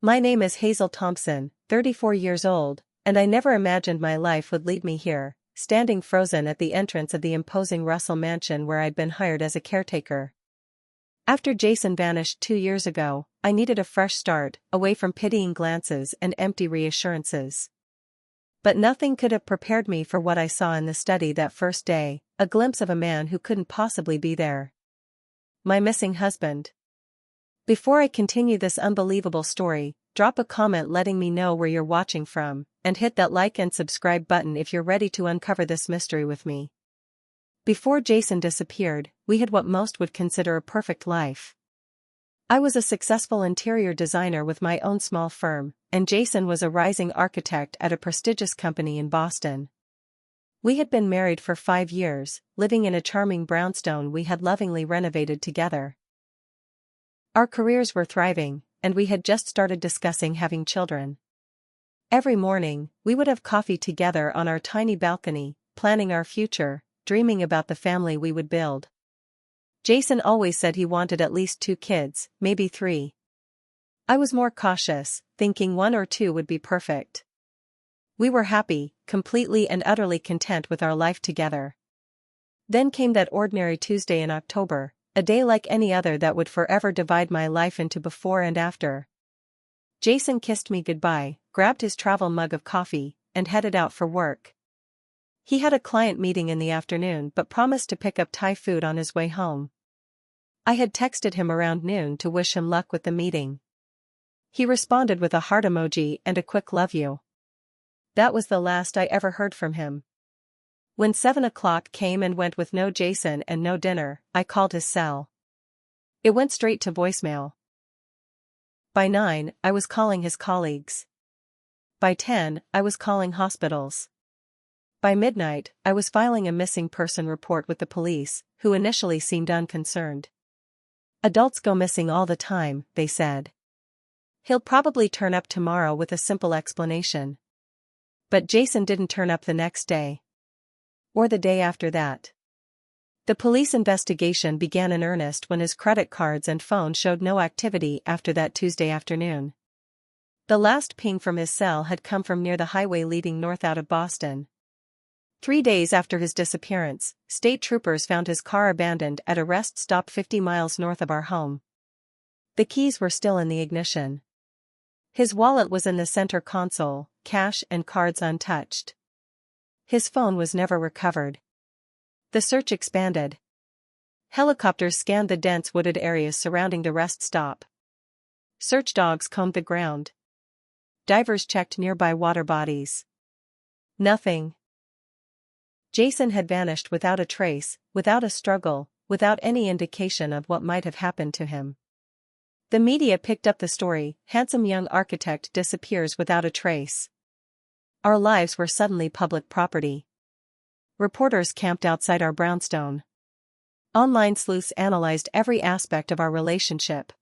My name is Hazel Thompson, 34 years old, and I never imagined my life would lead me here, standing frozen at the entrance of the imposing Russell mansion where I'd been hired as a caretaker. After Jason vanished 2 years ago, I needed a fresh start, away from pitying glances and empty reassurances. But nothing could have prepared me for what I saw in the study that first day, a glimpse of a man who couldn't possibly be there. My missing husband. Before I continue this unbelievable story, drop a comment letting me know where you're watching from, and hit that like and subscribe button if you're ready to uncover this mystery with me. Before Jason disappeared, we had what most would consider a perfect life. I was a successful interior designer with my own small firm, and Jason was a rising architect at a prestigious company in Boston. We had been married for 5 years, living in a charming brownstone we had lovingly renovated together. Our careers were thriving, and we had just started discussing having children. Every morning, we would have coffee together on our tiny balcony, planning our future, dreaming about the family we would build. Jason always said he wanted at least 2 kids, maybe 3. I was more cautious, thinking 1 or 2 would be perfect. We were happy, completely and utterly content with our life together. Then came that ordinary Tuesday in October, a day like any other that would forever divide my life into before and after. Jason kissed me goodbye, grabbed his travel mug of coffee, and headed out for work. He had a client meeting in the afternoon but promised to pick up Thai food on his way home. I had texted him around noon to wish him luck with the meeting. He responded with a heart emoji and a quick love you. That was the last I ever heard from him. When 7 o'clock came and went with no Jason and no dinner, I called his cell. It went straight to voicemail. By 9, I was calling his colleagues. By 10, I was calling hospitals. By midnight, I was filing a missing person report with the police, who initially seemed unconcerned. Adults go missing all the time, they said. He'll probably turn up tomorrow with a simple explanation. But Jason didn't turn up the next day. Or the day after that. The police investigation began in earnest when his credit cards and phone showed no activity after that Tuesday afternoon. The last ping from his cell had come from near the highway leading north out of Boston. 3 days after his disappearance, state troopers found his car abandoned at a rest stop 50 miles north of our home. The keys were still in the ignition. His wallet was in the center console, cash and cards untouched. His phone was never recovered. The search expanded. Helicopters scanned the dense wooded areas surrounding the rest stop. Search dogs combed the ground. Divers checked nearby water bodies. Nothing. Jason had vanished without a trace, without a struggle, without any indication of what might have happened to him. The media picked up the story, handsome young architect disappears without a trace. Our lives were suddenly public property. Reporters camped outside our brownstone. Online sleuths analyzed every aspect of our relationship.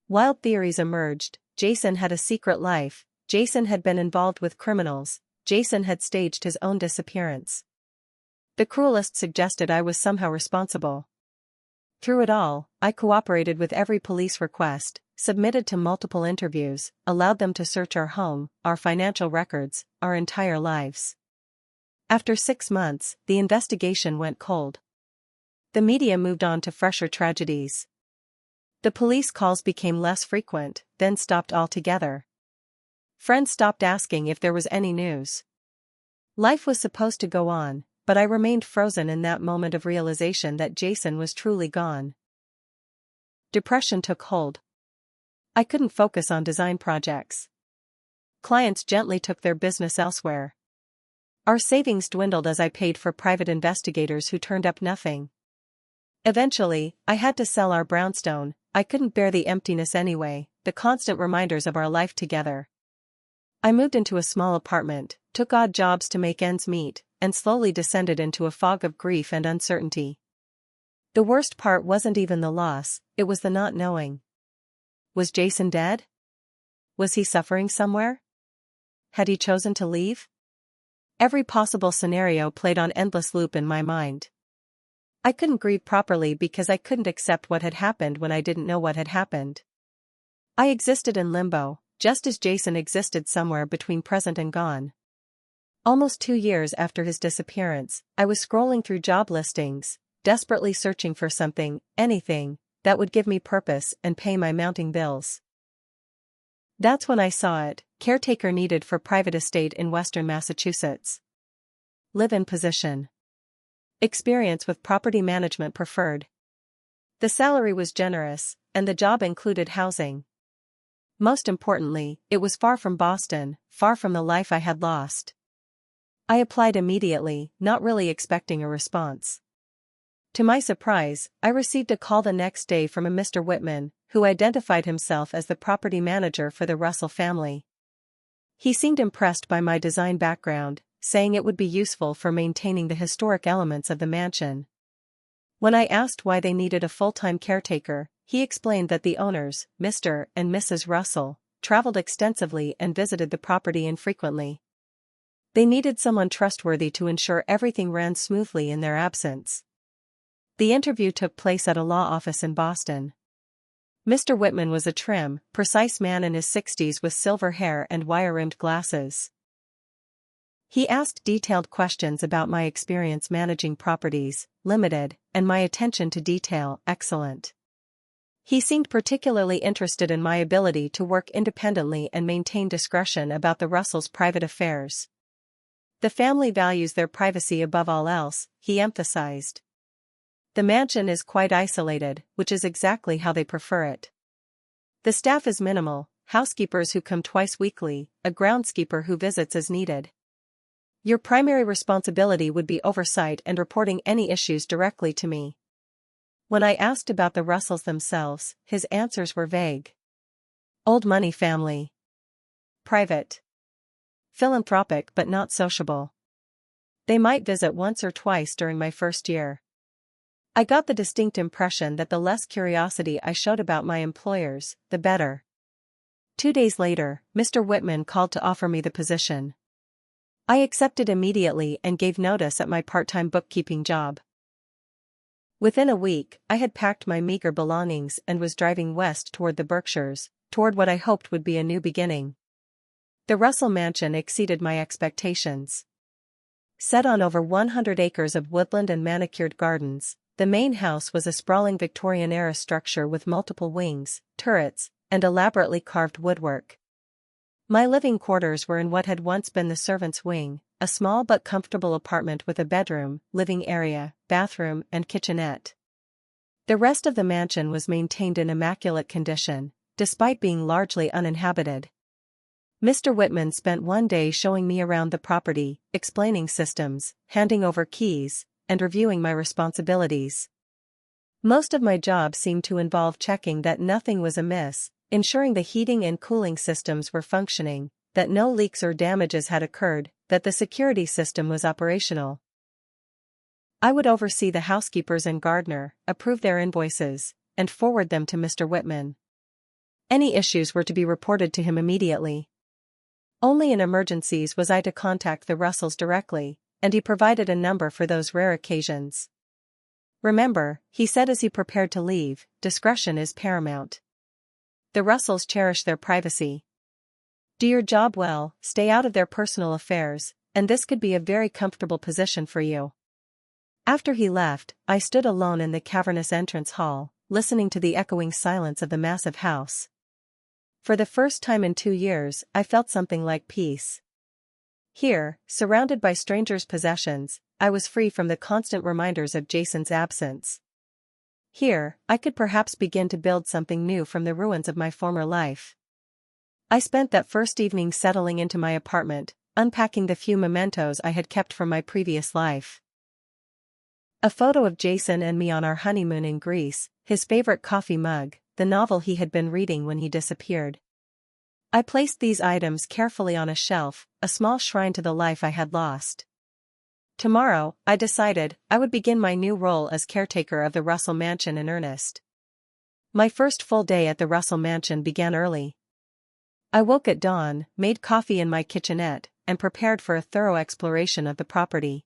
Wild theories emerged. Jason had a secret life, Jason had been involved with criminals, Jason had staged his own disappearance. The cruelest suggested I was somehow responsible. Through it all, I cooperated with every police request, submitted to multiple interviews, allowed them to search our home, our financial records, our entire lives. After 6 months, the investigation went cold. The media moved on to fresher tragedies. The police calls became less frequent, then stopped altogether. Friends stopped asking if there was any news. Life was supposed to go on, but I remained frozen in that moment of realization that Jason was truly gone. Depression took hold. I couldn't focus on design projects. Clients gently took their business elsewhere. Our savings dwindled as I paid for private investigators who turned up nothing. Eventually, I had to sell our brownstone. I couldn't bear the emptiness anyway, the constant reminders of our life together. I moved into a small apartment, took odd jobs to make ends meet, and slowly descended into a fog of grief and uncertainty. The worst part wasn't even the loss, it was the not knowing. Was Jason dead? Was he suffering somewhere? Had he chosen to leave? Every possible scenario played on endless loop in my mind. I couldn't grieve properly because I couldn't accept what had happened when I didn't know what had happened. I existed in limbo, just as Jason existed somewhere between present and gone. Almost 2 years after his disappearance, I was scrolling through job listings, desperately searching for something, anything, that would give me purpose and pay my mounting bills. That's when I saw it: caretaker needed for private estate in western Massachusetts. Live-in position. Experience with property management preferred. The salary was generous, and the job included housing. Most importantly, it was far from Boston, far from the life I had lost. I applied immediately, not really expecting a response. To my surprise, I received a call the next day from a Mr. Whitman, who identified himself as the property manager for the Russell family. He seemed impressed by my design background, saying it would be useful for maintaining the historic elements of the mansion. When I asked why they needed a full-time caretaker, he explained that the owners, Mr. and Mrs. Russell, traveled extensively and visited the property infrequently. They needed someone trustworthy to ensure everything ran smoothly in their absence. The interview took place at a law office in Boston. Mr. Whitman was a trim, precise man in his 60s with silver hair and wire-rimmed glasses. He asked detailed questions about my experience managing properties, limited, and my attention to detail, excellent. He seemed particularly interested in my ability to work independently and maintain discretion about the Russells' private affairs. The family values their privacy above all else, he emphasized. The mansion is quite isolated, which is exactly how they prefer it. The staff is minimal: housekeepers who come twice weekly, a groundskeeper who visits as needed. Your primary responsibility would be oversight and reporting any issues directly to me. When I asked about the Russells themselves, his answers were vague. Old money family. Private. Philanthropic but not sociable. They might visit once or twice during my first year. I got the distinct impression that the less curiosity I showed about my employers, the better. 2 days later, Mr. Whitman called to offer me the position. I accepted immediately and gave notice at my part-time bookkeeping job. Within a week, I had packed my meager belongings and was driving west toward the Berkshires, toward what I hoped would be a new beginning. The Russell mansion exceeded my expectations. Set on over 100 acres of woodland and manicured gardens, the main house was a sprawling Victorian-era structure with multiple wings, turrets, and elaborately carved woodwork. My living quarters were in what had once been the servants' wing, a small but comfortable apartment with a bedroom, living area, bathroom, and kitchenette. The rest of the mansion was maintained in immaculate condition, despite being largely uninhabited. Mr. Whitman spent one day showing me around the property, explaining systems, handing over keys, and reviewing my responsibilities. Most of my job seemed to involve checking that nothing was amiss, ensuring the heating and cooling systems were functioning, that no leaks or damages had occurred, that the security system was operational. I would oversee the housekeepers and gardener, approve their invoices, and forward them to Mr. Whitman. Any issues were to be reported to him immediately. Only in emergencies was I to contact the Russells directly, and he provided a number for those rare occasions. Remember, he said as he prepared to leave, discretion is paramount. The Russells cherish their privacy. Do your job well, stay out of their personal affairs, and this could be a very comfortable position for you. After he left, I stood alone in the cavernous entrance hall, listening to the echoing silence of the massive house. For the first time in 2 years, I felt something like peace. Here, surrounded by strangers' possessions, I was free from the constant reminders of Jason's absence. Here, I could perhaps begin to build something new from the ruins of my former life. I spent that first evening settling into my apartment, unpacking the few mementos I had kept from my previous life. A photo of Jason and me on our honeymoon in Greece, his favorite coffee mug, the novel he had been reading when he disappeared. I placed these items carefully on a shelf, a small shrine to the life I had lost. Tomorrow, I decided, I would begin my new role as caretaker of the Russell mansion in earnest. My first full day at the Russell mansion began early. I woke at dawn, made coffee in my kitchenette, and prepared for a thorough exploration of the property.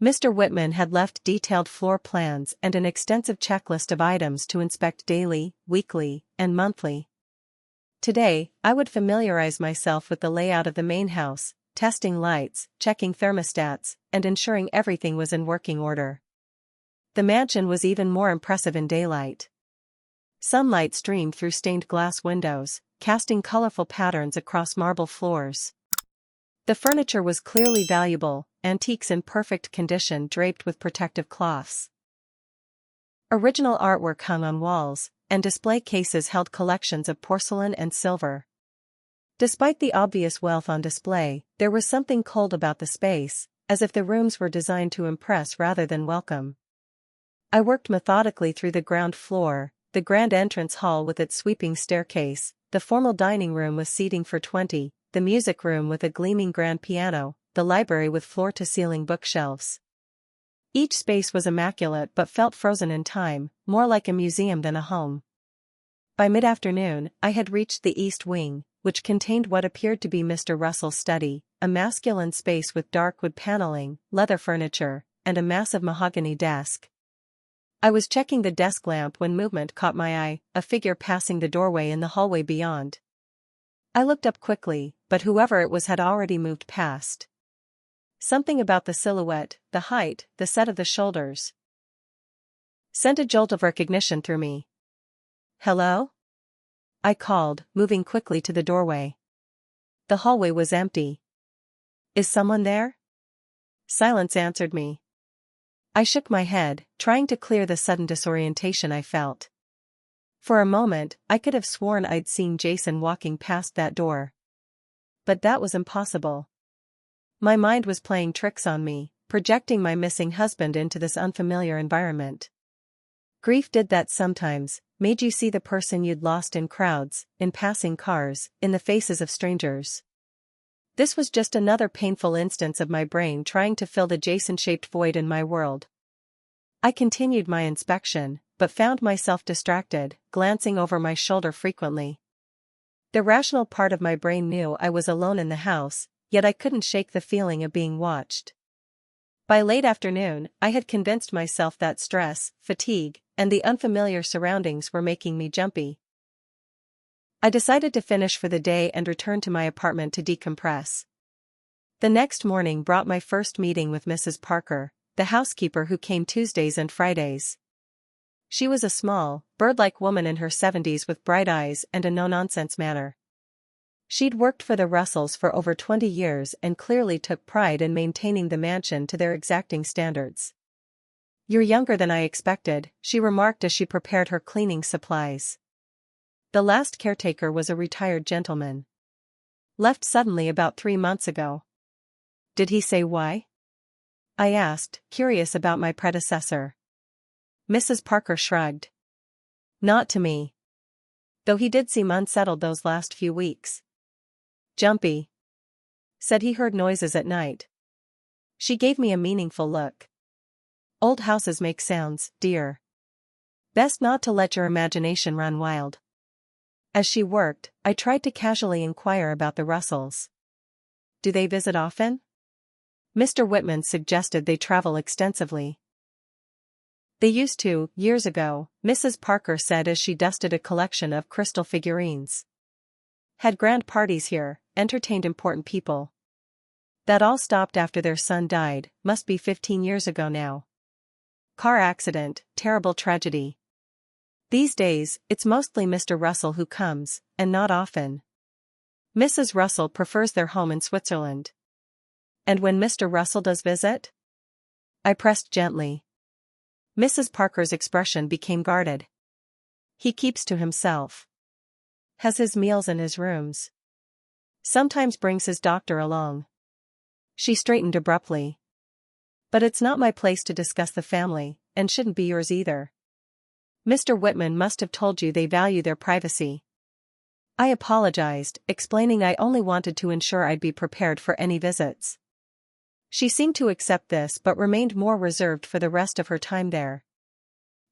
Mr. Whitman had left detailed floor plans and an extensive checklist of items to inspect daily, weekly, and monthly. Today, I would familiarize myself with the layout of the main house, testing lights, checking thermostats, and ensuring everything was in working order. The mansion was even more impressive in daylight. Sunlight streamed through stained glass windows, casting colorful patterns across marble floors. The furniture was clearly valuable, antiques in perfect condition draped with protective cloths. Original artwork hung on walls, and display cases held collections of porcelain and silver. Despite the obvious wealth on display, there was something cold about the space, as if the rooms were designed to impress rather than welcome. I worked methodically through the ground floor, the grand entrance hall with its sweeping staircase, the formal dining room with seating for 20, the music room with a gleaming grand piano, the library with floor-to-ceiling bookshelves. Each space was immaculate but felt frozen in time, more like a museum than a home. By mid-afternoon, I had reached the east wing, which contained what appeared to be Mr. Russell's study, a masculine space with dark wood paneling, leather furniture, and a massive mahogany desk. I was checking the desk lamp when movement caught my eye, a figure passing the doorway in the hallway beyond. I looked up quickly, but whoever it was had already moved past. Something about the silhouette, the height, the set of the shoulders sent a jolt of recognition through me. "Hello?" I called, moving quickly to the doorway. The hallway was empty. "Is someone there?" Silence answered me. I shook my head, trying to clear the sudden disorientation I felt. For a moment, I could have sworn I'd seen Jason walking past that door. But that was impossible. My mind was playing tricks on me, projecting my missing husband into this unfamiliar environment. Grief did that sometimes, made you see the person you'd lost in crowds, in passing cars, in the faces of strangers. This was just another painful instance of my brain trying to fill the Jason-shaped void in my world. I continued my inspection, but found myself distracted, glancing over my shoulder frequently. The rational part of my brain knew I was alone in the house, yet I couldn't shake the feeling of being watched. By late afternoon, I had convinced myself that stress, fatigue, and the unfamiliar surroundings were making me jumpy. I decided to finish for the day and return to my apartment to decompress. The next morning brought my first meeting with Mrs. Parker, the housekeeper who came Tuesdays and Fridays. She was a small, bird-like woman in her 70s with bright eyes and a no-nonsense manner. She'd worked for the Russells for over 20 years and clearly took pride in maintaining the mansion to their exacting standards. "You're younger than I expected," she remarked as she prepared her cleaning supplies. The last caretaker was a retired gentleman. Left suddenly about 3 months ago. "Did he say why?" I asked, curious about my predecessor. Mrs. Parker shrugged. "Not to me. Though he did seem unsettled those last few weeks. Jumpy. Said he heard noises at night." She gave me a meaningful look. "Old houses make sounds, dear. Best not to let your imagination run wild." As she worked, I tried to casually inquire about the Russells. "Do they visit often?" Mr. Whitman suggested they travel extensively. "They used to, years ago," Mrs. Parker said as she dusted a collection of crystal figurines. "Had grand parties here, entertained important people. That all stopped after their son died, must be 15 years ago now. Car accident, terrible tragedy. These days, it's mostly Mr. Russell who comes, and not often. Mrs. Russell prefers their home in Switzerland." "And when Mr. Russell does visit?" I pressed gently. Mrs. Parker's expression became guarded. "He keeps to himself. Has his meals in his rooms. Sometimes brings his doctor along." She straightened abruptly. "But it's not my place to discuss the family, and shouldn't be yours either. Mr. Whitman must have told you they value their privacy." I apologized, explaining I only wanted to ensure I'd be prepared for any visits. She seemed to accept this but remained more reserved for the rest of her time there.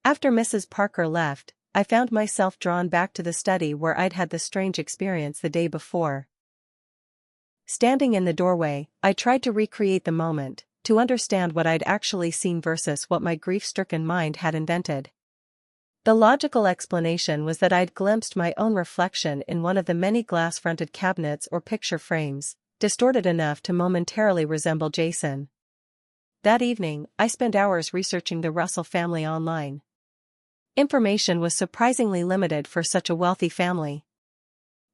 After Mrs. Parker left, I found myself drawn back to the study where I'd had the strange experience the day before. Standing in the doorway, I tried to recreate the moment, to understand what I'd actually seen versus what my grief-stricken mind had invented. The logical explanation was that I'd glimpsed my own reflection in one of the many glass-fronted cabinets or picture frames, distorted enough to momentarily resemble Jason. That evening, I spent hours researching the Russell family online. Information was surprisingly limited for such a wealthy family.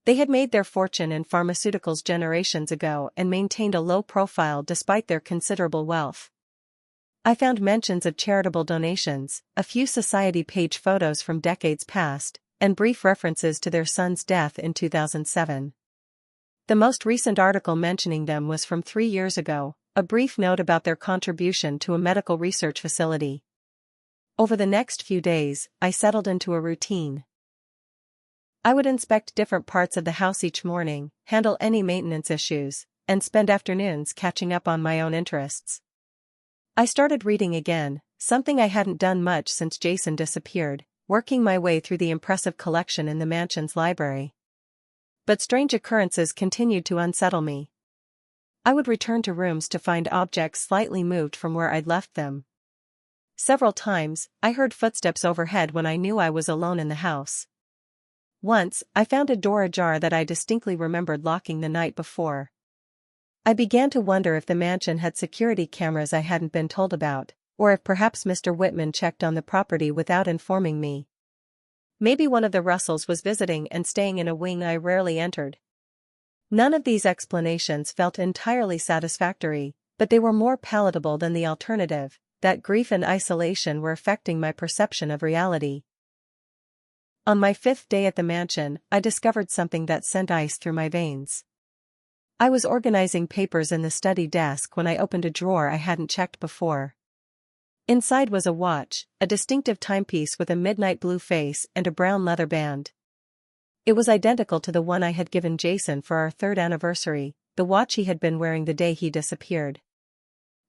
They had made their fortune in pharmaceuticals generations ago and maintained a low profile despite their considerable wealth. I found mentions of charitable donations, a few society page photos from decades past, and brief references to their son's death in 2007. The most recent article mentioning them was from 3 years ago, a brief note about their contribution to a medical research facility. Over the next few days, I settled into a routine. I would inspect different parts of the house each morning, handle any maintenance issues, and spend afternoons catching up on my own interests. I started reading again, something I hadn't done much since Jason disappeared, working my way through the impressive collection in the mansion's library. But strange occurrences continued to unsettle me. I would return to rooms to find objects slightly moved from where I'd left them. Several times, I heard footsteps overhead when I knew I was alone in the house. Once, I found a door ajar that I distinctly remembered locking the night before. I began to wonder if the mansion had security cameras I hadn't been told about, or if perhaps Mr. Whitman checked on the property without informing me. Maybe one of the Russells was visiting and staying in a wing I rarely entered. None of these explanations felt entirely satisfactory, but they were more palatable than the alternative, that grief and isolation were affecting my perception of reality. On my 5th day at the mansion, I discovered something that sent ice through my veins. I was organizing papers in the study desk when I opened a drawer I hadn't checked before. Inside was a watch, a distinctive timepiece with a midnight blue face and a brown leather band. It was identical to the one I had given Jason for our 3rd anniversary, the watch he had been wearing the day he disappeared.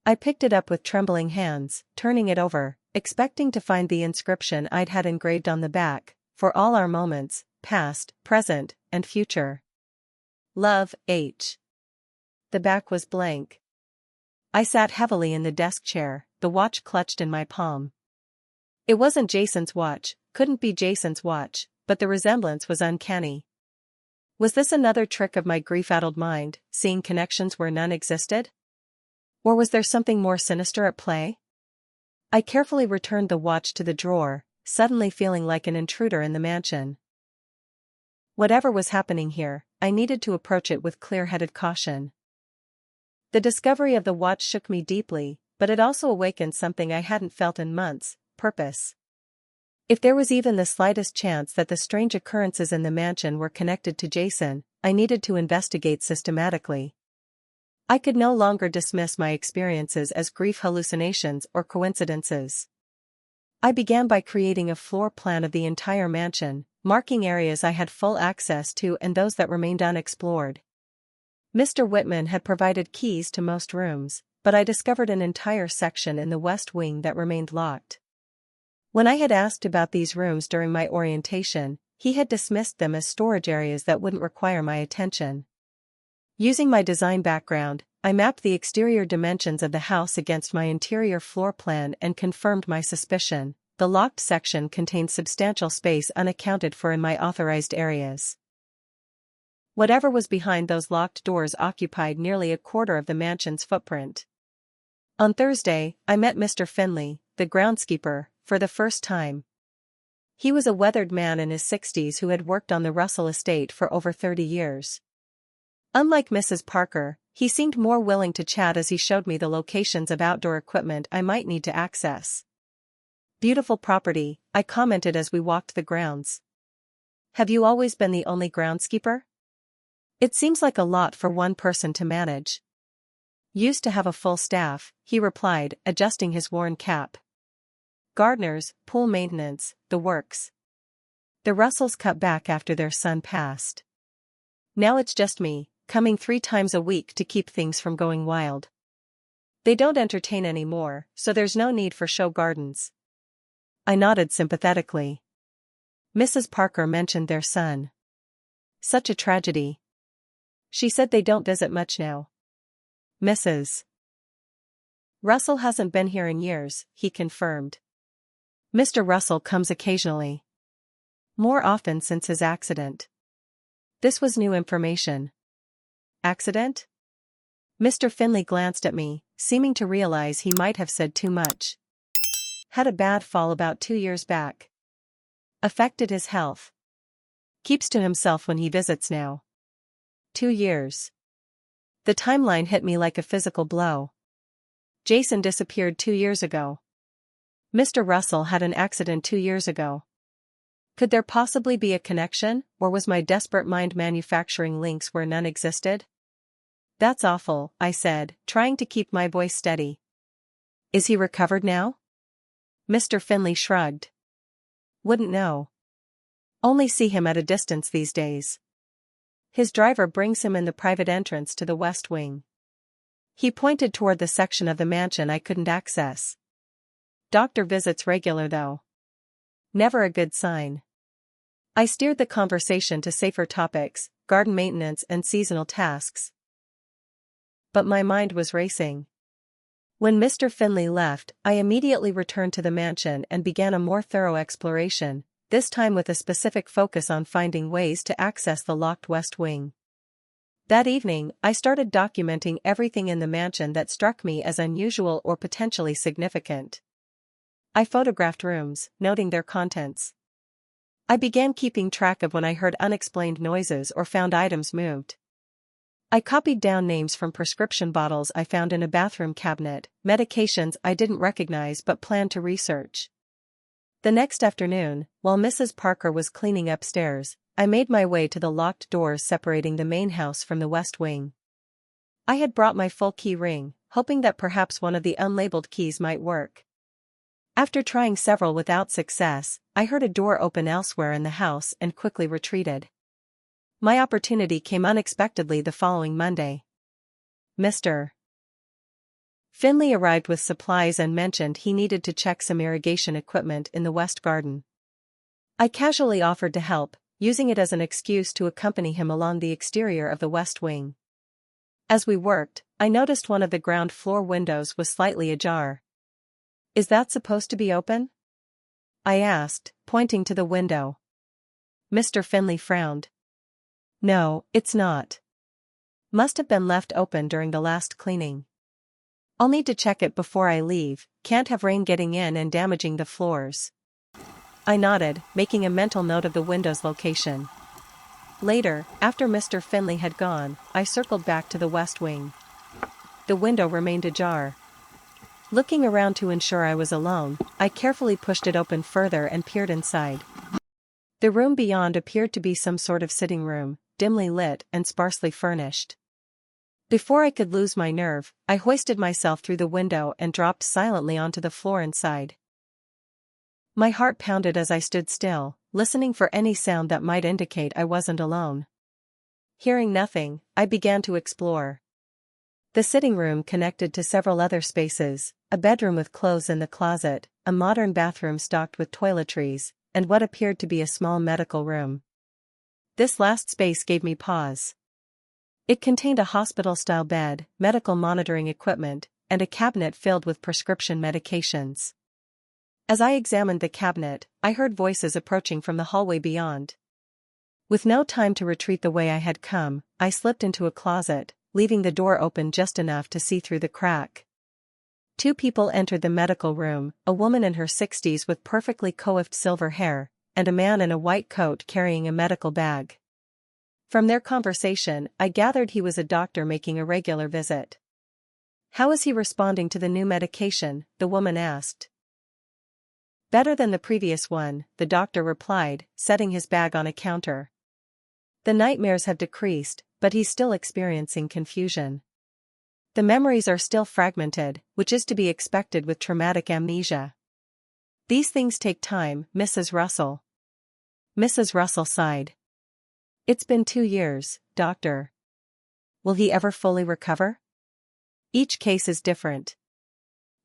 I picked it up with trembling hands, turning it over, expecting to find the inscription I'd had engraved on the back, "For all our moments, past, present, and future. Love, H." The back was blank. I sat heavily in the desk chair, the watch clutched in my palm. It wasn't Jason's watch, couldn't be Jason's watch, but the resemblance was uncanny. Was this another trick of my grief-addled mind, seeing connections where none existed? Or was there something more sinister at play? I carefully returned the watch to the drawer, suddenly feeling like an intruder in the mansion. Whatever was happening here, I needed to approach it with clear-headed caution. The discovery of the watch shook me deeply, but it also awakened something I hadn't felt in months: purpose. If there was even the slightest chance that the strange occurrences in the mansion were connected to Jason, I needed to investigate systematically. I could no longer dismiss my experiences as grief hallucinations or coincidences. I began by creating a floor plan of the entire mansion, marking areas I had full access to and those that remained unexplored. Mr. Whitman had provided keys to most rooms, but I discovered an entire section in the West Wing that remained locked. When I had asked about these rooms during my orientation, he had dismissed them as storage areas that wouldn't require my attention. Using my design background, I mapped the exterior dimensions of the house against my interior floor plan and confirmed my suspicion: the locked section contained substantial space unaccounted for in my authorized areas. Whatever was behind those locked doors occupied nearly a quarter of the mansion's footprint. On Thursday, I met Mr. Finley, the groundskeeper, for the first time. He was a weathered man in his 60s who had worked on the Russell estate for over 30 years. Unlike Mrs. Parker, he seemed more willing to chat as he showed me the locations of outdoor equipment I might need to access. "Beautiful property," I commented as we walked the grounds. "Have you always been the only groundskeeper? It seems like a lot for one person to manage." "Used to have a full staff," he replied, adjusting his worn cap. "Gardeners, pool maintenance, the works. The Russells cut back after their son passed. Now it's just me, coming 3 times a week to keep things from going wild. They don't entertain anymore, so there's no need for show gardens." I nodded sympathetically. Mrs. Parker mentioned their son. "Such a tragedy." She said they don't visit much now. Mrs. Russell hasn't been here in years, he confirmed. Mr. Russell comes occasionally. More often since his accident. This was new information. Accident? Mr. Finley glanced at me, seeming to realize he might have said too much. Had a bad fall about 2 years back. Affected his health. Keeps to himself when he visits now. 2 years. The timeline hit me like a physical blow. Jason disappeared 2 years ago. Mr. Russell had an accident 2 years ago. Could there possibly be a connection, or was my desperate mind manufacturing links where none existed? That's awful, I said, trying to keep my voice steady. Is he recovered now? Mr. Finley shrugged. Wouldn't know. Only see him at a distance these days. His driver brings him in the private entrance to the west wing. He pointed toward the section of the mansion I couldn't access. Doctor visits regular though. Never a good sign. I steered the conversation to safer topics, garden maintenance and seasonal tasks. But my mind was racing. When Mr. Finley left, I immediately returned to the mansion and began a more thorough exploration, this time with a specific focus on finding ways to access the locked west wing. That evening, I started documenting everything in the mansion that struck me as unusual or potentially significant. I photographed rooms, noting their contents. I began keeping track of when I heard unexplained noises or found items moved. I copied down names from prescription bottles I found in a bathroom cabinet, medications I didn't recognize but planned to research. The next afternoon, while Mrs. Parker was cleaning upstairs, I made my way to the locked doors separating the main house from the west wing. I had brought my full key ring, hoping that perhaps one of the unlabeled keys might work. After trying several without success, I heard a door open elsewhere in the house and quickly retreated. My opportunity came unexpectedly the following Monday. Mr. Finley arrived with supplies and mentioned he needed to check some irrigation equipment in the west garden. I casually offered to help, using it as an excuse to accompany him along the exterior of the west wing. As we worked, I noticed one of the ground floor windows was slightly ajar. Is that supposed to be open? I asked, pointing to the window. Mr. Finley frowned. No, it's not. Must have been left open during the last cleaning. I'll need to check it before I leave, can't have rain getting in and damaging the floors. I nodded, making a mental note of the window's location. Later, after Mr. Finley had gone, I circled back to the west wing. The window remained ajar. Looking around to ensure I was alone, I carefully pushed it open further and peered inside. The room beyond appeared to be some sort of sitting room, dimly lit and sparsely furnished. Before I could lose my nerve, I hoisted myself through the window and dropped silently onto the floor inside. My heart pounded as I stood still, listening for any sound that might indicate I wasn't alone. Hearing nothing, I began to explore. The sitting room connected to several other spaces, a bedroom with clothes in the closet, a modern bathroom stocked with toiletries, and what appeared to be a small medical room. This last space gave me pause. It contained a hospital-style bed, medical monitoring equipment, and a cabinet filled with prescription medications. As I examined the cabinet, I heard voices approaching from the hallway beyond. With no time to retreat the way I had come, I slipped into a closet, leaving the door open just enough to see through the crack. 2 people entered the medical room, a woman in her 60s with perfectly coiffed silver hair, and a man in a white coat carrying a medical bag. From their conversation, I gathered he was a doctor making a regular visit. How is he responding to the new medication? The woman asked. Better than the previous one, the doctor replied, setting his bag on a counter. The nightmares have decreased, but he's still experiencing confusion. The memories are still fragmented, which is to be expected with traumatic amnesia. These things take time, Mrs. Russell. Mrs. Russell sighed. It's been 2 years, doctor. Will he ever fully recover? Each case is different.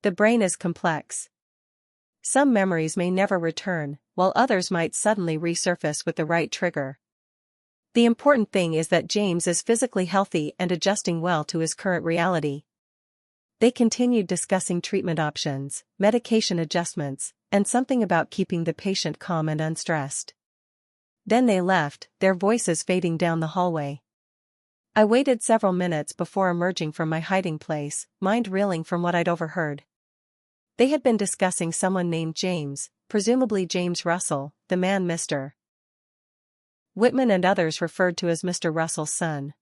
The brain is complex. Some memories may never return, while others might suddenly resurface with the right trigger. The important thing is that James is physically healthy and adjusting well to his current reality. They continued discussing treatment options, medication adjustments, and something about keeping the patient calm and unstressed. Then they left, their voices fading down the hallway. I waited several minutes before emerging from my hiding place, mind reeling from what I'd overheard. They had been discussing someone named James, presumably James Russell, the man Mr. Whitman and others referred to as Mr. Russell's son.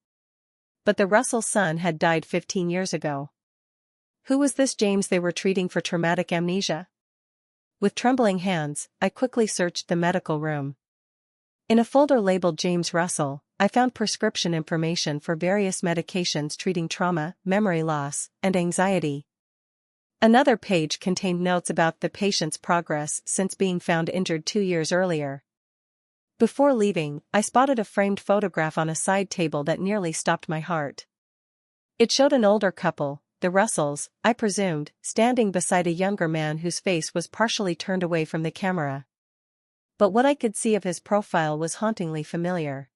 But the Russell son had died 15 years ago. Who was this James they were treating for traumatic amnesia? With trembling hands, I quickly searched the medical room. In a folder labeled James Russell, I found prescription information for various medications treating trauma, memory loss, and anxiety. Another page contained notes about the patient's progress since being found injured 2 years earlier. Before leaving, I spotted a framed photograph on a side table that nearly stopped my heart. It showed an older couple, the Russells, I presumed, standing beside a younger man whose face was partially turned away from the camera. But what I could see of his profile was hauntingly familiar.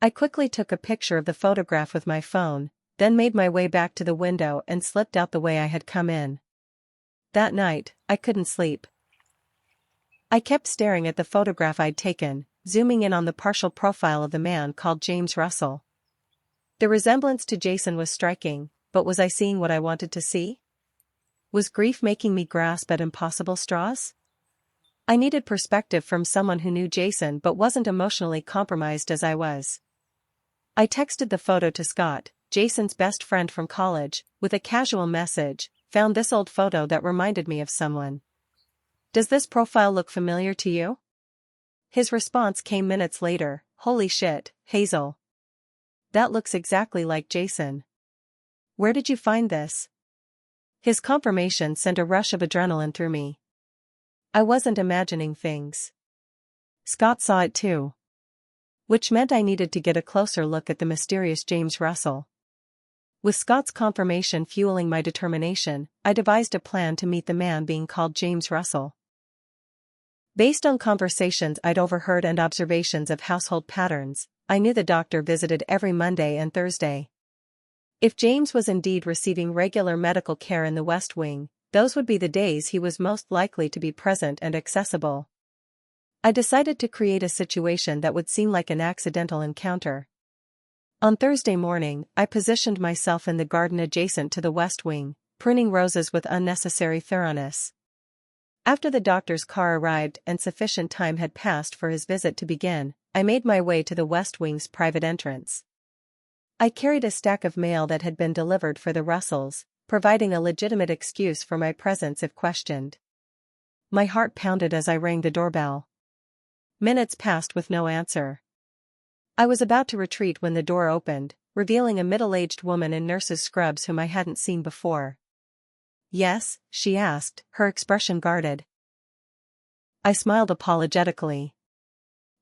I quickly took a picture of the photograph with my phone, then made my way back to the window and slipped out the way I had come in. That night, I couldn't sleep. I kept staring at the photograph I'd taken, zooming in on the partial profile of the man called James Russell. The resemblance to Jason was striking, but was I seeing what I wanted to see? Was grief making me grasp at impossible straws? I needed perspective from someone who knew Jason but wasn't emotionally compromised as I was. I texted the photo to Scott, Jason's best friend from college, with a casual message, "Found this old photo that reminded me of someone. Does this profile look familiar to you?" His response came minutes later, "Holy shit, Hazel. That looks exactly like Jason. Where did you find this?" His confirmation sent a rush of adrenaline through me. I wasn't imagining things. Scott saw it too. Which meant I needed to get a closer look at the mysterious James Russell. With Scott's confirmation fueling my determination, I devised a plan to meet the man being called James Russell. Based on conversations I'd overheard and observations of household patterns, I knew the doctor visited every Monday and Thursday. If James was indeed receiving regular medical care in the West Wing, those would be the days he was most likely to be present and accessible. I decided to create a situation that would seem like an accidental encounter. On Thursday morning, I positioned myself in the garden adjacent to the West Wing, pruning roses with unnecessary thoroughness. After the doctor's car arrived and sufficient time had passed for his visit to begin, I made my way to the West Wing's private entrance. I carried a stack of mail that had been delivered for the Russells, providing a legitimate excuse for my presence if questioned. My heart pounded as I rang the doorbell. Minutes passed with no answer. I was about to retreat when the door opened, revealing a middle-aged woman in nurse's scrubs whom I hadn't seen before. "Yes?" she asked, her expression guarded. I smiled apologetically.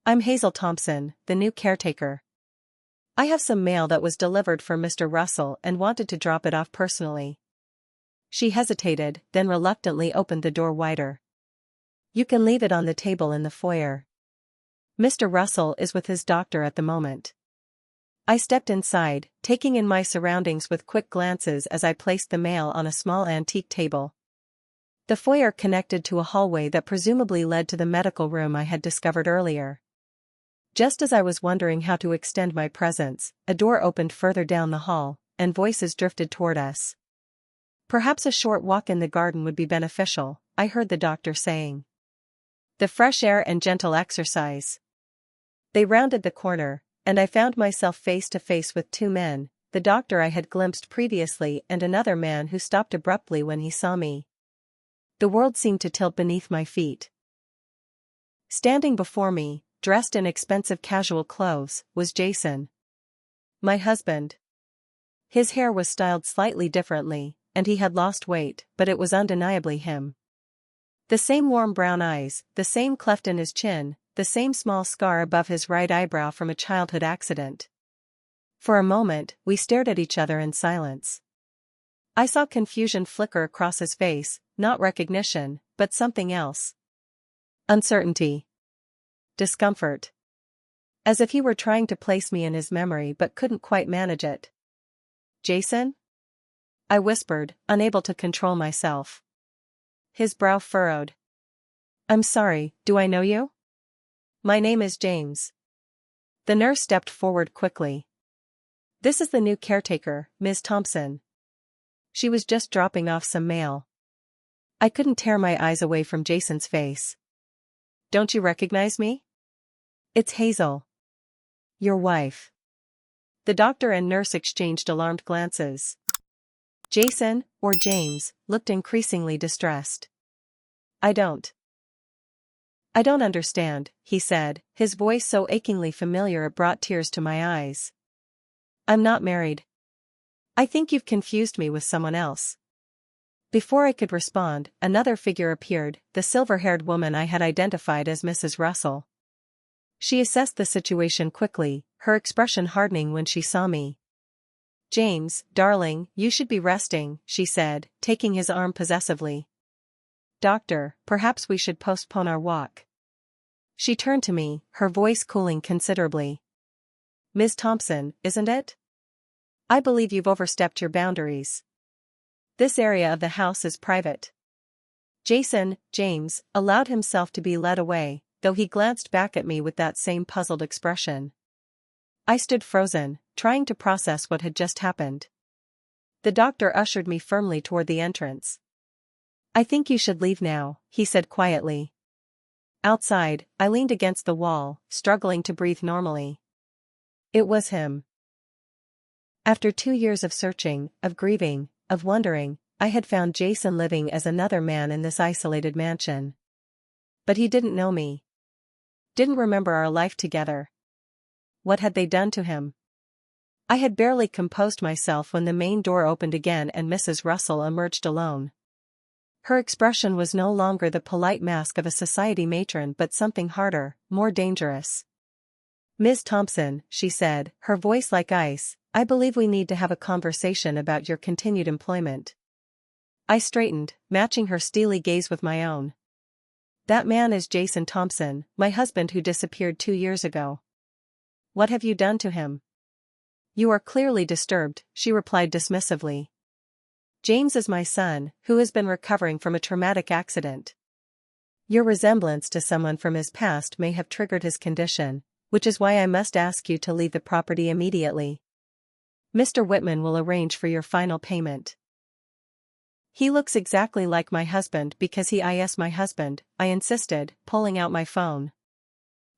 "I'm Hazel Thompson, the new caretaker. I have some mail that was delivered for Mr. Russell and wanted to drop it off personally." She hesitated, then reluctantly opened the door wider. "You can leave it on the table in the foyer. Mr. Russell is with his doctor at the moment." I stepped inside, taking in my surroundings with quick glances as I placed the mail on a small antique table. The foyer connected to a hallway that presumably led to the medical room I had discovered earlier. Just as I was wondering how to extend my presence, a door opened further down the hall, and voices drifted toward us. "Perhaps a short walk in the garden would be beneficial," I heard the doctor saying. "The fresh air and gentle exercise." They rounded the corner, and I found myself face to face with two men, the doctor I had glimpsed previously and another man who stopped abruptly when he saw me. The world seemed to tilt beneath my feet. Standing before me, dressed in expensive casual clothes, was Jason. My husband. His hair was styled slightly differently, and he had lost weight, but it was undeniably him. The same warm brown eyes, the same cleft in his chin, the same small scar above his right eyebrow from a childhood accident. For a moment, we stared at each other in silence. I saw confusion flicker across his face, not recognition, but something else. Uncertainty. Discomfort. As if he were trying to place me in his memory but couldn't quite manage it. "Jason?" I whispered, unable to control myself. His brow furrowed. I'm sorry, do I know you? My name is James. The nurse stepped forward quickly. This is the new caretaker, Ms. Thompson. She was just dropping off some mail. I couldn't tear my eyes away from Jason's face. Don't you recognize me? It's Hazel. Your wife. The doctor and nurse exchanged alarmed glances. Jason, or James, looked increasingly distressed. I don't understand, he said, his voice so achingly familiar it brought tears to my eyes. I'm not married. I think you've confused me with someone else. Before I could respond, another figure appeared, the silver-haired woman I had identified as Mrs. Russell. She assessed the situation quickly, her expression hardening when she saw me. James, darling, you should be resting, she said, taking his arm possessively. Doctor, perhaps we should postpone our walk. She turned to me, her voice cooling considerably. Ms. Thompson, isn't it? I believe you've overstepped your boundaries. This area of the house is private. James, allowed himself to be led away, though he glanced back at me with that same puzzled expression. I stood frozen, trying to process what had just happened. The doctor ushered me firmly toward the entrance. I think you should leave now, he said quietly. Outside, I leaned against the wall, struggling to breathe normally. It was him. After 2 years of searching, of grieving, of wondering, I had found Jason living as another man in this isolated mansion. But he didn't know me. Didn't remember our life together. What had they done to him? I had barely composed myself when the main door opened again and Mrs. Russell emerged alone. Her expression was no longer the polite mask of a society matron but something harder, more dangerous. Ms. Thompson, she said, her voice like ice, I believe we need to have a conversation about your continued employment. I straightened, matching her steely gaze with my own. That man is Jason Thompson, my husband who disappeared 2 years ago. What have you done to him? You are clearly disturbed, she replied dismissively. James is my son, who has been recovering from a traumatic accident. Your resemblance to someone from his past may have triggered his condition, which is why I must ask you to leave the property immediately. Mr. Whitman will arrange for your final payment. He looks exactly like my husband because he is my husband, I insisted, pulling out my phone.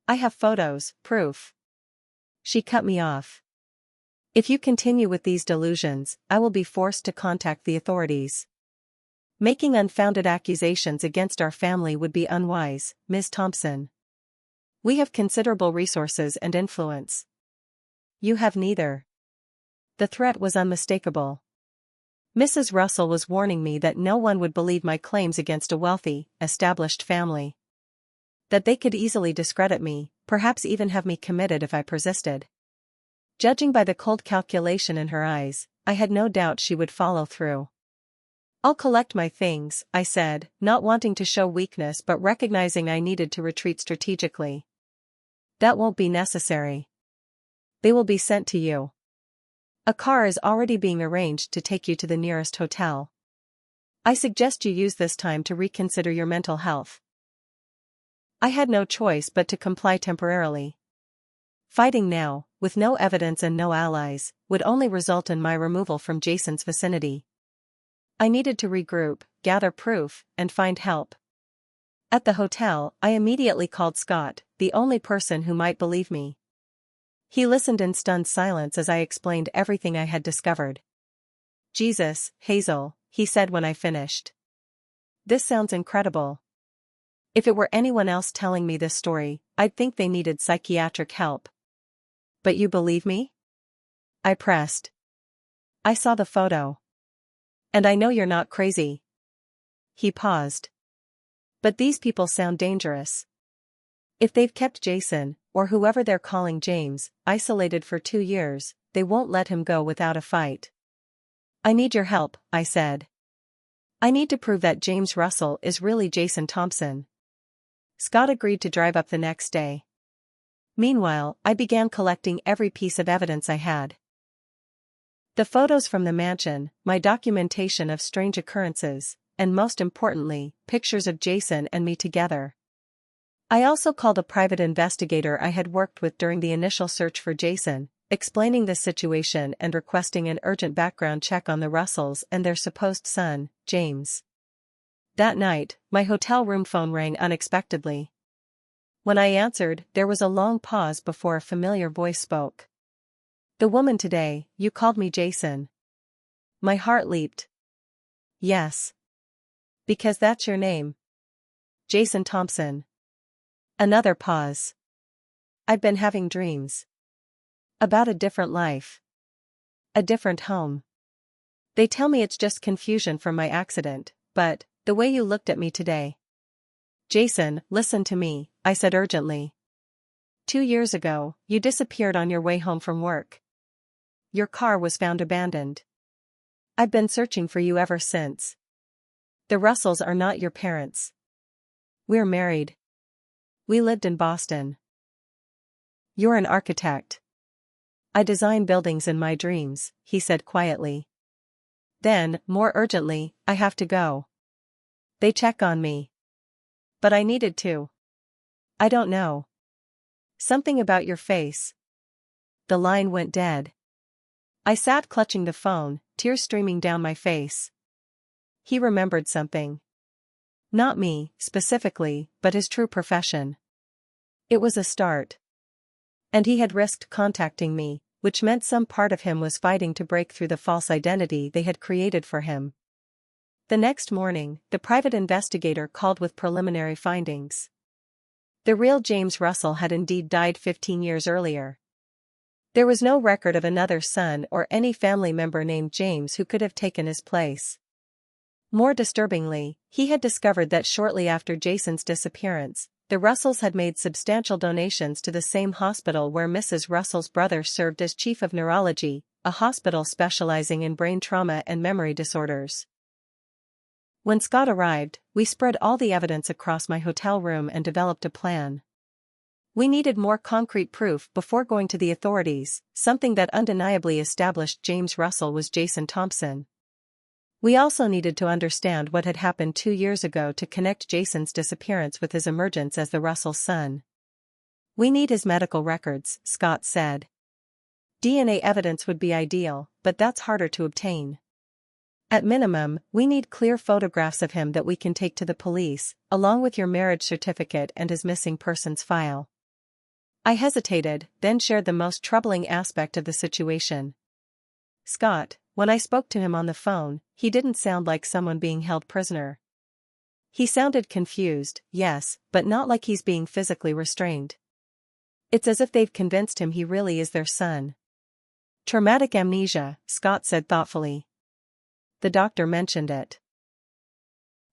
I have photos, proof. She cut me off. If you continue with these delusions, I will be forced to contact the authorities. Making unfounded accusations against our family would be unwise, Ms. Thompson. We have considerable resources and influence. You have neither. The threat was unmistakable. Mrs. Russell was warning me that no one would believe my claims against a wealthy, established family. That they could easily discredit me, perhaps even have me committed if I persisted. Judging by the cold calculation in her eyes, I had no doubt she would follow through. I'll collect my things, I said, not wanting to show weakness but recognizing I needed to retreat strategically. That won't be necessary. They will be sent to you. A car is already being arranged to take you to the nearest hotel. I suggest you use this time to reconsider your mental health. I had no choice but to comply temporarily. Fighting now, with no evidence and no allies, would only result in my removal from Jason's vicinity. I needed to regroup, gather proof, and find help. At the hotel, I immediately called Scott, the only person who might believe me. He listened in stunned silence as I explained everything I had discovered. Jesus, Hazel, he said when I finished. This sounds incredible. If it were anyone else telling me this story, I'd think they needed psychiatric help. But you believe me? I pressed. I saw the photo. And I know you're not crazy. He paused. But these people sound dangerous. If they've kept Jason, or whoever they're calling James, isolated for 2 years, they won't let him go without a fight. I need your help, I said. I need to prove that James Russell is really Jason Thompson. Scott agreed to drive up the next day. Meanwhile, I began collecting every piece of evidence I had. The photos from the mansion, my documentation of strange occurrences, and most importantly, pictures of Jason and me together. I also called a private investigator I had worked with during the initial search for Jason, explaining the situation and requesting an urgent background check on the Russells and their supposed son, James. That night, my hotel room phone rang unexpectedly. When I answered, there was a long pause before a familiar voice spoke. "The woman today, you called me Jason." My heart leaped. "Yes. Because that's your name. Jason Thompson." Another pause. "I've been having dreams. About a different life. A different home. They tell me it's just confusion from my accident, but, the way you looked at me today." "Jason, listen to me," I said urgently. 2 years ago, you disappeared on your way home from work. Your car was found abandoned. I've been searching for you ever since. The Russells are not your parents. We're married. We lived in Boston. You're an architect. I design buildings in my dreams," he said quietly. Then, more urgently, "I have to go. They check on me. But I needed to. I don't know. Something about your face." The line went dead. I sat clutching the phone, tears streaming down my face. He remembered something. Not me, specifically, but his true profession. It was a start. And he had risked contacting me, which meant some part of him was fighting to break through the false identity they had created for him. The next morning, the private investigator called with preliminary findings. The real James Russell had indeed died 15 years earlier. There was no record of another son or any family member named James who could have taken his place. More disturbingly, he had discovered that shortly after Jason's disappearance, the Russells had made substantial donations to the same hospital where Mrs. Russell's brother served as chief of neurology, a hospital specializing in brain trauma and memory disorders. When Scott arrived, we spread all the evidence across my hotel room and developed a plan. We needed more concrete proof before going to the authorities, something that undeniably established James Russell was Jason Thompson. We also needed to understand what had happened 2 years ago to connect Jason's disappearance with his emergence as the Russell's son. "We need his medical records," Scott said. "DNA evidence would be ideal, but that's harder to obtain. At minimum, we need clear photographs of him that we can take to the police, along with your marriage certificate and his missing persons file." I hesitated, then shared the most troubling aspect of the situation. "Scott, when I spoke to him on the phone, he didn't sound like someone being held prisoner. He sounded confused, yes, but not like he's being physically restrained. It's as if they've convinced him he really is their son." "Traumatic amnesia," Scott said thoughtfully. The doctor mentioned it.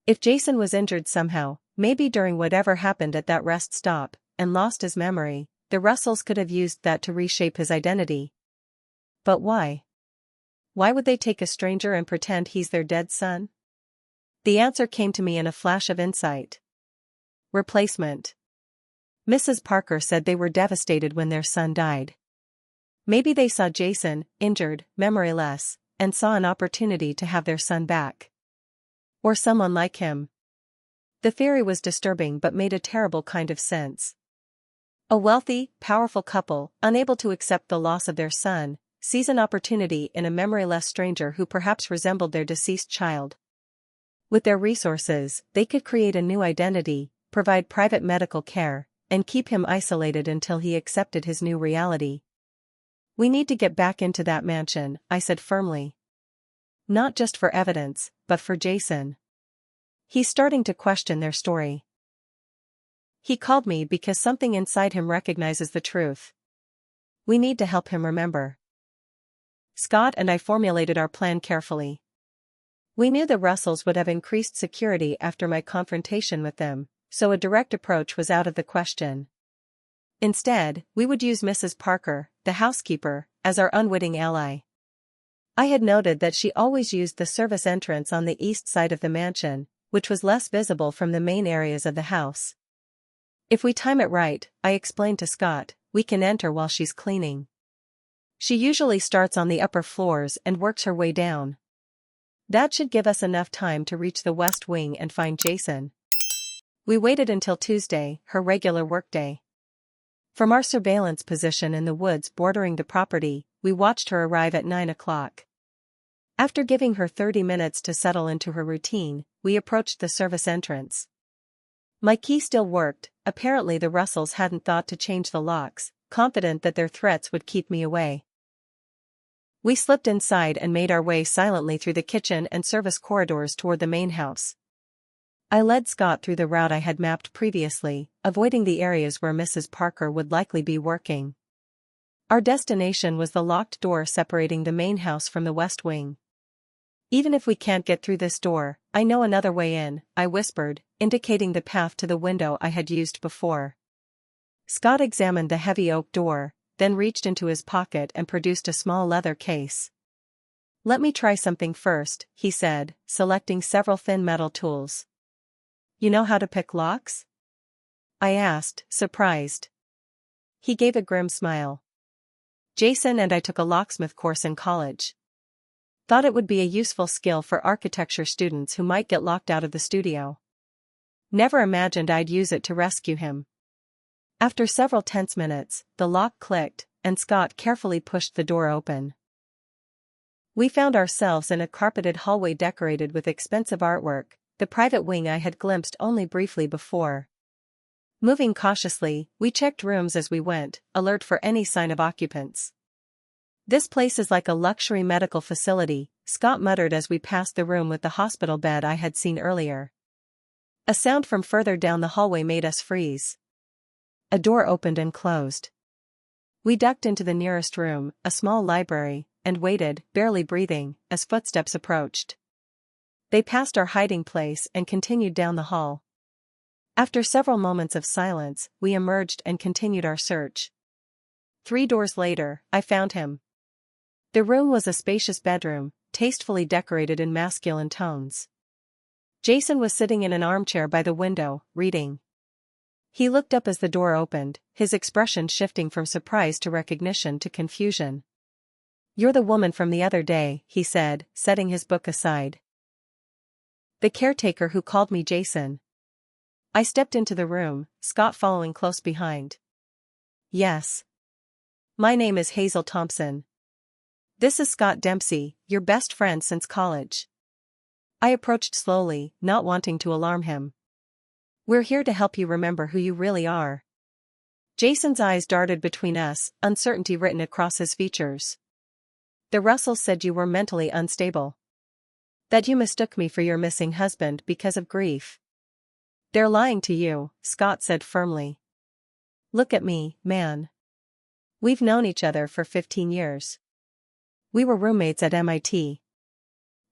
If Jason was injured somehow, maybe during whatever happened at that rest stop, and lost his memory, the Russells could have used that to reshape his identity. But why? Why would they take a stranger and pretend he's their dead son? The answer came to me in a flash of insight. Replacement. Mrs. Parker said they were devastated when their son died. Maybe they saw Jason, injured, memoryless, and saw an opportunity to have their son back. Or someone like him. The theory was disturbing but made a terrible kind of sense. A wealthy, powerful couple, unable to accept the loss of their son, sees an opportunity in a memoryless stranger who perhaps resembled their deceased child. With their resources, they could create a new identity, provide private medical care, and keep him isolated until he accepted his new reality. "We need to get back into that mansion," I said firmly. "Not just for evidence, but for Jason. He's starting to question their story. He called me because something inside him recognizes the truth. We need to help him remember." Scott and I formulated our plan carefully. We knew the Russells would have increased security after my confrontation with them, so a direct approach was out of the question. Instead, we would use Mrs. Parker, the housekeeper, as our unwitting ally. I had noted that she always used the service entrance on the east side of the mansion, which was less visible from the main areas of the house. "If we time it right," I explained to Scott, "we can enter while she's cleaning." She usually starts on the upper floors and works her way down. That should give us enough time to reach the West Wing and find Jason. We waited until Tuesday, her regular workday. From our surveillance position in the woods bordering the property, we watched her arrive at 9 o'clock. After giving her 30 minutes to settle into her routine, we approached the service entrance. My key still worked. Apparently the Russells hadn't thought to change the locks, confident that their threats would keep me away. We slipped inside and made our way silently through the kitchen and service corridors toward the main house. I led Scott through the route I had mapped previously, avoiding the areas where Mrs. Parker would likely be working. Our destination was the locked door separating the main house from the West Wing. "Even if we can't get through this door, I know another way in," I whispered, indicating the path to the window I had used before. Scott examined the heavy oak door, then reached into his pocket and produced a small leather case. "Let me try something first," he said, selecting several thin metal tools. "You know how to pick locks?" I asked, surprised. He gave a grim smile. "Jason and I took a locksmith course in college. Thought it would be a useful skill for architecture students who might get locked out of the studio. Never imagined I'd use it to rescue him." After several tense minutes, the lock clicked, and Scott carefully pushed the door open. We found ourselves in a carpeted hallway decorated with expensive artwork, the private wing I had glimpsed only briefly before. Moving cautiously, we checked rooms as we went, alert for any sign of occupants. "This place is like a luxury medical facility," Scott muttered as we passed the room with the hospital bed I had seen earlier. A sound from further down the hallway made us freeze. A door opened and closed. We ducked into the nearest room, a small library, and waited, barely breathing, as footsteps approached. They passed our hiding place and continued down the hall. After several moments of silence, we emerged and continued our search. 3 doors later, I found him. The room was a spacious bedroom, tastefully decorated in masculine tones. Jason was sitting in an armchair by the window, reading. He looked up as the door opened, his expression shifting from surprise to recognition to confusion. "You're the woman from the other day," he said, setting his book aside. "The caretaker who called me Jason." I stepped into the room, Scott following close behind. "Yes. My name is Hazel Thompson. This is Scott Dempsey, your best friend since college." I approached slowly, not wanting to alarm him. "We're here to help you remember who you really are." Jason's eyes darted between us, uncertainty written across his features. "The Russells said you were mentally unstable. That you mistook me for your missing husband because of grief." "They're lying to you," Scott said firmly. "Look at me, man. We've known each other for 15 years. We were roommates at MIT.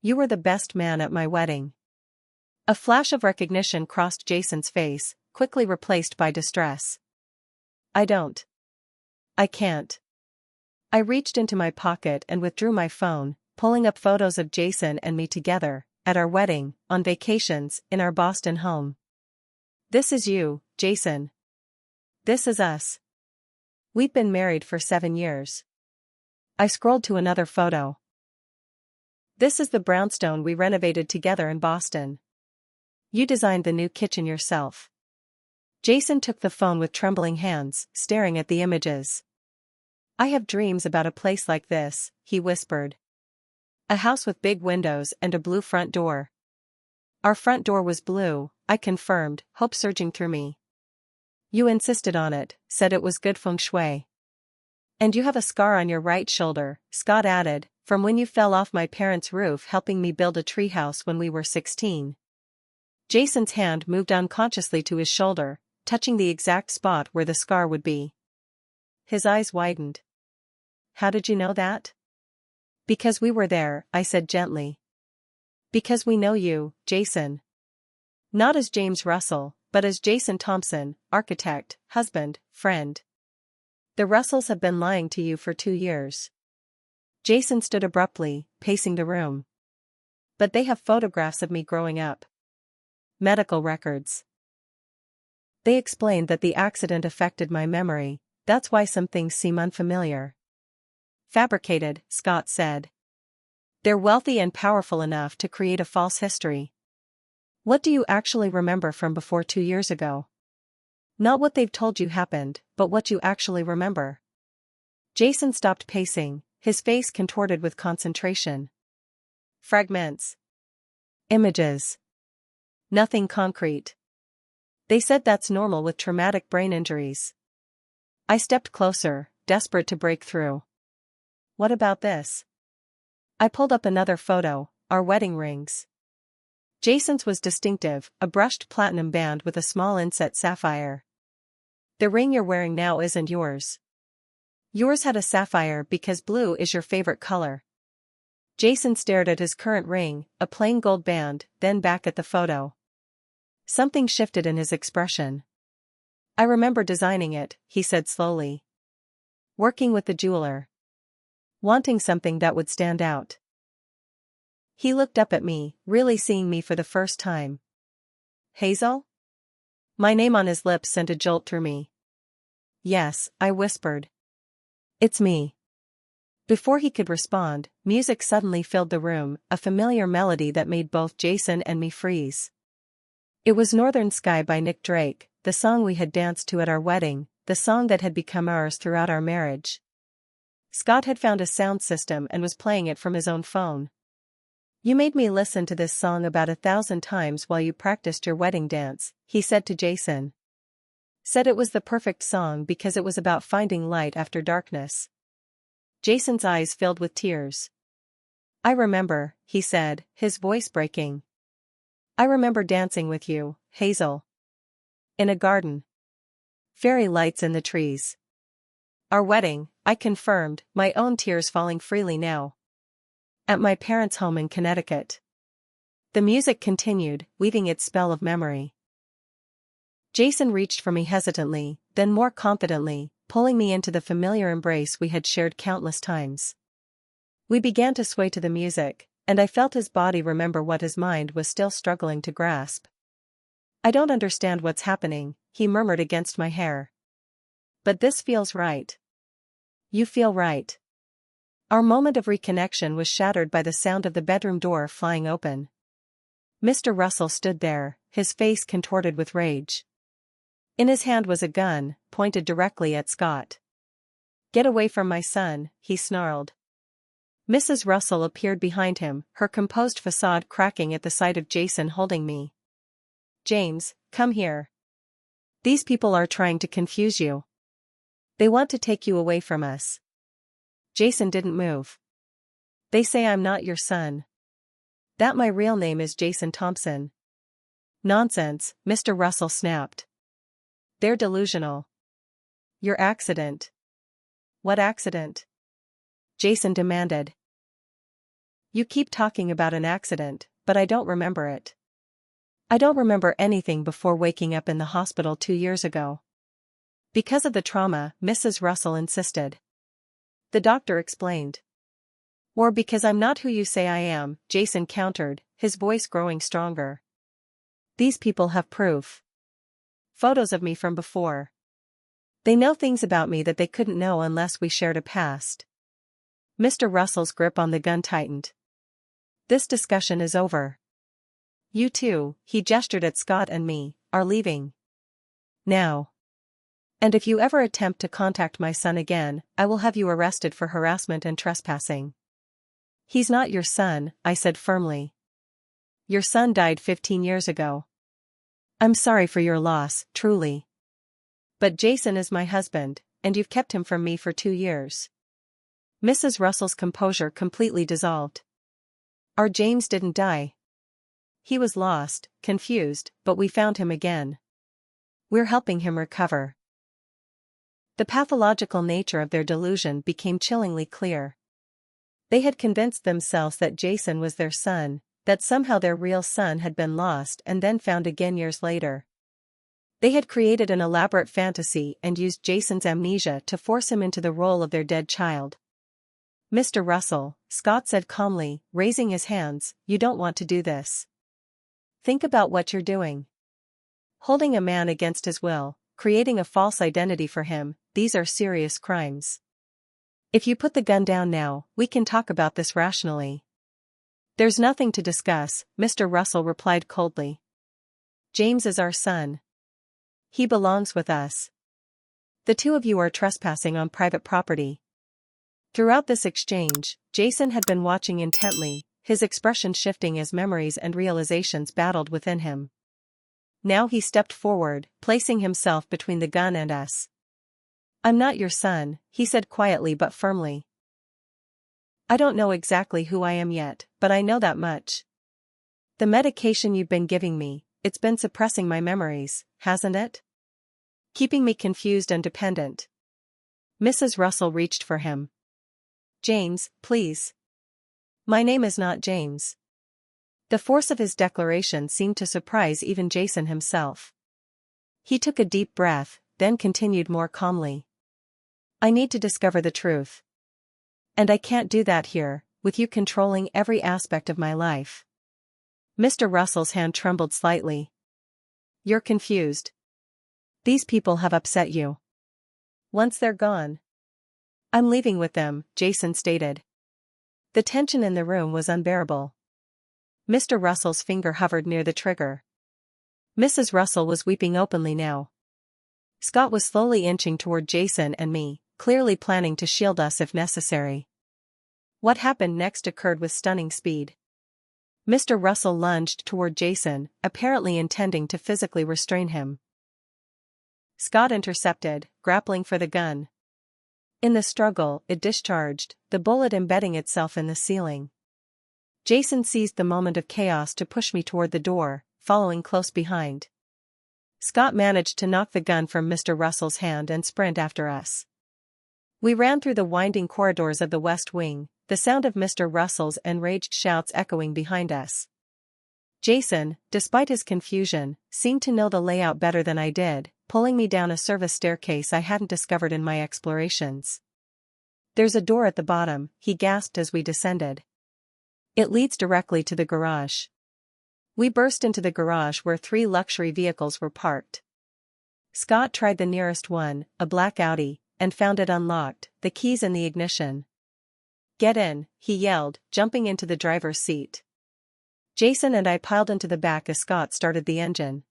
You were the best man at my wedding." A flash of recognition crossed Jason's face, quickly replaced by distress. I can't." I reached into my pocket and withdrew my phone, pulling up photos of Jason and me together, at our wedding, on vacations, in our Boston home. "This is you, Jason. This is us. We've been married for 7 years." I scrolled to another photo. "This is the brownstone we renovated together in Boston. You designed the new kitchen yourself." Jason took the phone with trembling hands, staring at the images. "I have dreams about a place like this," he whispered. "A house with big windows and a blue front door." "Our front door was blue," I confirmed, hope surging through me. "You insisted on it, said it was good feng shui." "And you have a scar on your right shoulder," Scott added, "from when you fell off my parents' roof helping me build a treehouse when we were 16. Jason's hand moved unconsciously to his shoulder, touching the exact spot where the scar would be. His eyes widened. "How did you know that?" "Because we were there," I said gently. "Because we know you, Jason. Not as James Russell, but as Jason Thompson, architect, husband, friend. The Russells have been lying to you for 2 years." Jason stood abruptly, pacing the room. "But they have photographs of me growing up. Medical records. They explained that the accident affected my memory, that's why some things seem unfamiliar." Fabricated, Scott said. They're wealthy and powerful enough to create a false history. What do you actually remember from before 2 years ago? Not what they've told you happened, but what you actually remember. Jason stopped pacing, his face contorted with concentration. Fragments. Images. Nothing concrete. They said that's normal with traumatic brain injuries. I stepped closer, desperate to break through. What about this? I pulled up another photo, our wedding rings. Jason's was distinctive, a brushed platinum band with a small inset sapphire. The ring you're wearing now isn't yours. Yours had a sapphire because blue is your favorite color. Jason stared at his current ring, a plain gold band, then back at the photo. Something shifted in his expression. I remember designing it, he said slowly. Working with the jeweler. Wanting something that would stand out. He looked up at me, really seeing me for the first time. Hazel? My name on his lips sent a jolt through me. Yes, I whispered. It's me. Before he could respond, music suddenly filled the room, a familiar melody that made both Jason and me freeze. It was Northern Sky by Nick Drake, the song we had danced to at our wedding, the song that had become ours throughout our marriage. Scott had found a sound system and was playing it from his own phone. You made me listen to this song about 1,000 times while you practiced your wedding dance, he said to Jason. Said it was the perfect song because it was about finding light after darkness. Jason's eyes filled with tears. I remember, he said, his voice breaking. I remember dancing with you, Hazel. In a garden. Fairy lights in the trees. Our wedding, I confirmed, my own tears falling freely now. At my parents' home in Connecticut. The music continued, weaving its spell of memory. Jason reached for me hesitantly, then more confidently, pulling me into the familiar embrace we had shared countless times. We began to sway to the music, and I felt his body remember what his mind was still struggling to grasp. I don't understand what's happening, he murmured against my hair. But this feels right. You feel right. Our moment of reconnection was shattered by the sound of the bedroom door flying open. Mr. Russell stood there, his face contorted with rage. In his hand was a gun, pointed directly at Scott. Get away from my son, he snarled. Mrs. Russell appeared behind him, her composed facade cracking at the sight of Jason holding me. James, come here. These people are trying to confuse you. They want to take you away from us. Jason didn't move. They say I'm not your son. That my real name is Jason Thompson. Nonsense, Mr. Russell snapped. They're delusional. Your accident. What accident? Jason demanded. You keep talking about an accident, but I don't remember it. I don't remember anything before waking up in the hospital 2 years ago. Because of the trauma, Mrs. Russell insisted. The doctor explained. Or because I'm not who you say I am, Jason countered, his voice growing stronger. These people have proof. Photos of me from before. They know things about me that they couldn't know unless we shared a past. Mr. Russell's grip on the gun tightened. This discussion is over. You two, he gestured at Scott and me, are leaving. Now. And if you ever attempt to contact my son again, I will have you arrested for harassment and trespassing. He's not your son, I said firmly. Your son died 15 years ago. I'm sorry for your loss, truly. But Jason is my husband, and you've kept him from me for 2 years. Mrs. Russell's composure completely dissolved. Our James didn't die. He was lost, confused, but we found him again. We're helping him recover. The pathological nature of their delusion became chillingly clear. They had convinced themselves that Jason was their son, that somehow their real son had been lost and then found again years later. They had created an elaborate fantasy and used Jason's amnesia to force him into the role of their dead child. Mr. Russell, Scott said calmly, raising his hands, you don't want to do this. Think about what you're doing. Holding a man against his will, creating a false identity for him, these are serious crimes. If you put the gun down now, we can talk about this rationally. There's nothing to discuss, Mr. Russell replied coldly. James is our son. He belongs with us. The two of you are trespassing on private property. Throughout this exchange, Jason had been watching intently, his expression shifting as memories and realizations battled within him. Now he stepped forward, placing himself between the gun and us. I'm not your son, he said quietly but firmly. I don't know exactly who I am yet, but I know that much. The medication you've been giving me, it's been suppressing my memories, hasn't it? Keeping me confused and dependent. Mrs. Russell reached for him. James, please. My name is not James. The force of his declaration seemed to surprise even Jason himself. He took a deep breath, then continued more calmly. I need to discover the truth. And I can't do that here, with you controlling every aspect of my life. Mr. Russell's hand trembled slightly. You're confused. These people have upset you. Once they're gone. I'm leaving with them, Jason stated. The tension in the room was unbearable. Mr. Russell's finger hovered near the trigger. Mrs. Russell was weeping openly now. Scott was slowly inching toward Jason and me, clearly planning to shield us if necessary. What happened next occurred with stunning speed. Mr. Russell lunged toward Jason, apparently intending to physically restrain him. Scott intercepted, grappling for the gun. In the struggle, it discharged, the bullet embedding itself in the ceiling. Jason seized the moment of chaos to push me toward the door, following close behind. Scott managed to knock the gun from Mr. Russell's hand and sprint after us. We ran through the winding corridors of the West Wing, the sound of Mr. Russell's enraged shouts echoing behind us. Jason, despite his confusion, seemed to know the layout better than I did, pulling me down a service staircase I hadn't discovered in my explorations. There's a door at the bottom, he gasped as we descended. It leads directly to the garage. We burst into the garage where 3 luxury vehicles were parked. Scott tried the nearest one, a black Audi, and found it unlocked, the keys in the ignition. Get in, he yelled, jumping into the driver's seat. Jason and I piled into the back as Scott started the engine.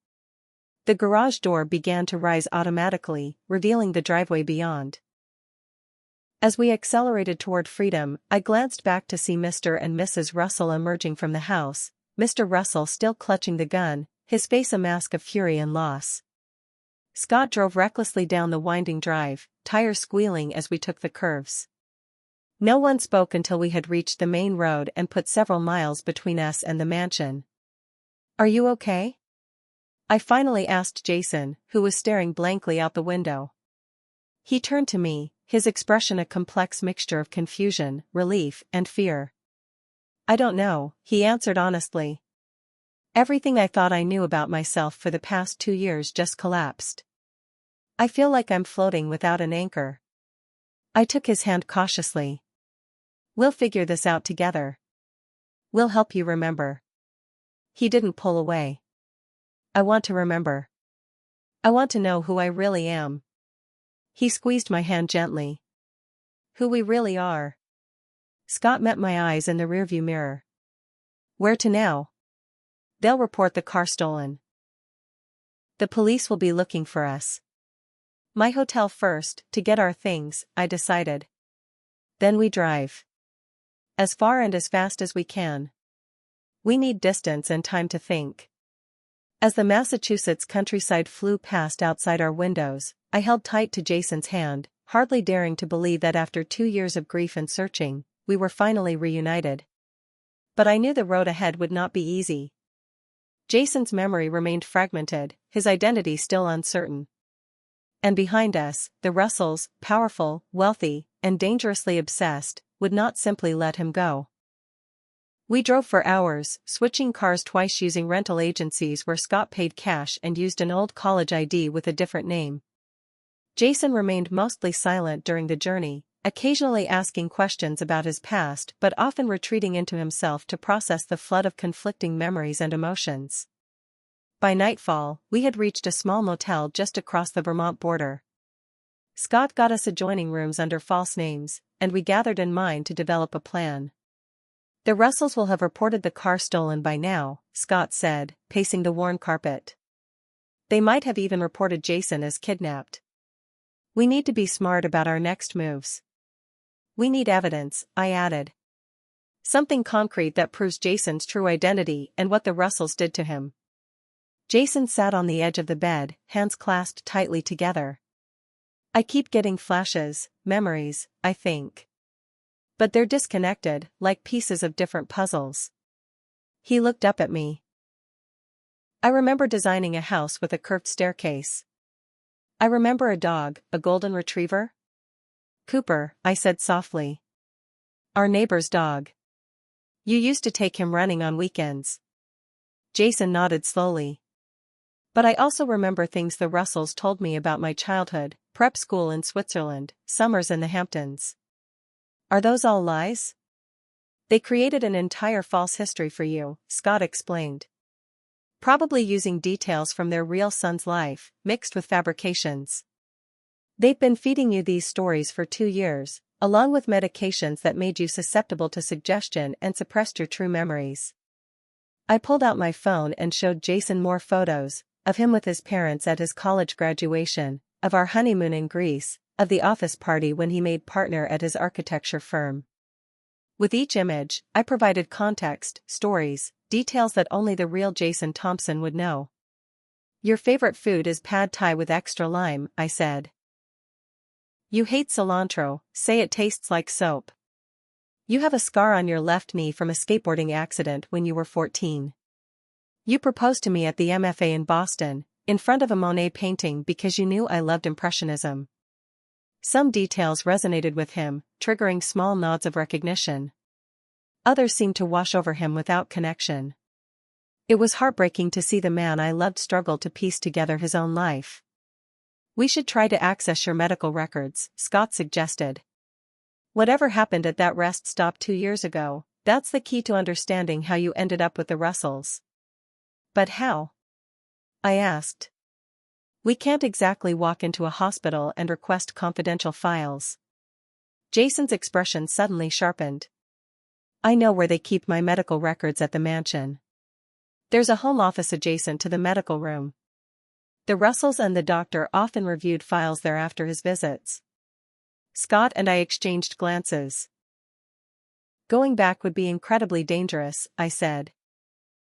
The garage door began to rise automatically, revealing the driveway beyond. As we accelerated toward freedom, I glanced back to see Mr. and Mrs. Russell emerging from the house, Mr. Russell still clutching the gun, his face a mask of fury and loss. Scott drove recklessly down the winding drive, tires squealing as we took the curves. No one spoke until we had reached the main road and put several miles between us and the mansion. Are you okay? I finally asked Jason, who was staring blankly out the window. He turned to me, his expression a complex mixture of confusion, relief, and fear. I don't know, he answered honestly. Everything I thought I knew about myself for the past 2 years just collapsed. I feel like I'm floating without an anchor. I took his hand cautiously. We'll figure this out together. We'll help you remember. He didn't pull away. I want to remember. I want to know who I really am. He squeezed my hand gently. Who we really are. Scott met my eyes in the rearview mirror. Where to now? They'll report the car stolen. The police will be looking for us. My hotel first, to get our things, I decided. Then we drive. As far and as fast as we can. We need distance and time to think. As the Massachusetts countryside flew past outside our windows, I held tight to Jason's hand, hardly daring to believe that after 2 years of grief and searching, we were finally reunited. But I knew the road ahead would not be easy. Jason's memory remained fragmented, his identity still uncertain. And behind us, the Russells, powerful, wealthy, and dangerously obsessed, would not simply let him go. We drove for hours, switching cars twice using rental agencies where Scott paid cash and used an old college ID with a different name. Jason remained mostly silent during the journey, occasionally asking questions about his past but often retreating into himself to process the flood of conflicting memories and emotions. By nightfall, we had reached a small motel just across the Vermont border. Scott got us adjoining rooms under false names, and we gathered in mind to develop a plan. The Russells will have reported the car stolen by now, Scott said, pacing the worn carpet. They might have even reported Jason as kidnapped. We need to be smart about our next moves. We need evidence, I added. Something concrete that proves Jason's true identity and what the Russells did to him. Jason sat on the edge of the bed, hands clasped tightly together. I keep getting flashes, memories, I think. But they're disconnected, like pieces of different puzzles. He looked up at me. I remember designing a house with a curved staircase. I remember a dog, a golden retriever. Cooper, I said softly. Our neighbor's dog. You used to take him running on weekends. Jason nodded slowly. But I also remember things the Russells told me about my childhood, prep school in Switzerland, summers in the Hamptons. Are those all lies? They created an entire false history for you, Scott explained. Probably using details from their real son's life, mixed with fabrications. They've been feeding you these stories for 2 years, along with medications that made you susceptible to suggestion and suppressed your true memories. I pulled out my phone and showed Jason more photos, of him with his parents at his college graduation, of our honeymoon in Greece, of the office party when he made partner at his architecture firm. With each image, I provided context, stories, details that only the real Jason Thompson would know. Your favorite food is pad thai with extra lime, I said. You hate cilantro, say it tastes like soap. You have a scar on your left knee from a skateboarding accident when you were 14. You proposed to me at the MFA in Boston, in front of a Monet painting because you knew I loved Impressionism. Some details resonated with him, triggering small nods of recognition. Others seemed to wash over him without connection. It was heartbreaking to see the man I loved struggle to piece together his own life. We should try to access your medical records, Scott suggested. Whatever happened at that rest stop 2 years ago, that's the key to understanding how you ended up with the Russells. But how? I asked. We can't exactly walk into a hospital and request confidential files. Jason's expression suddenly sharpened. I know where they keep my medical records at the mansion. There's a home office adjacent to the medical room. The Russells and the doctor often reviewed files there after his visits. Scott and I exchanged glances. Going back would be incredibly dangerous, I said.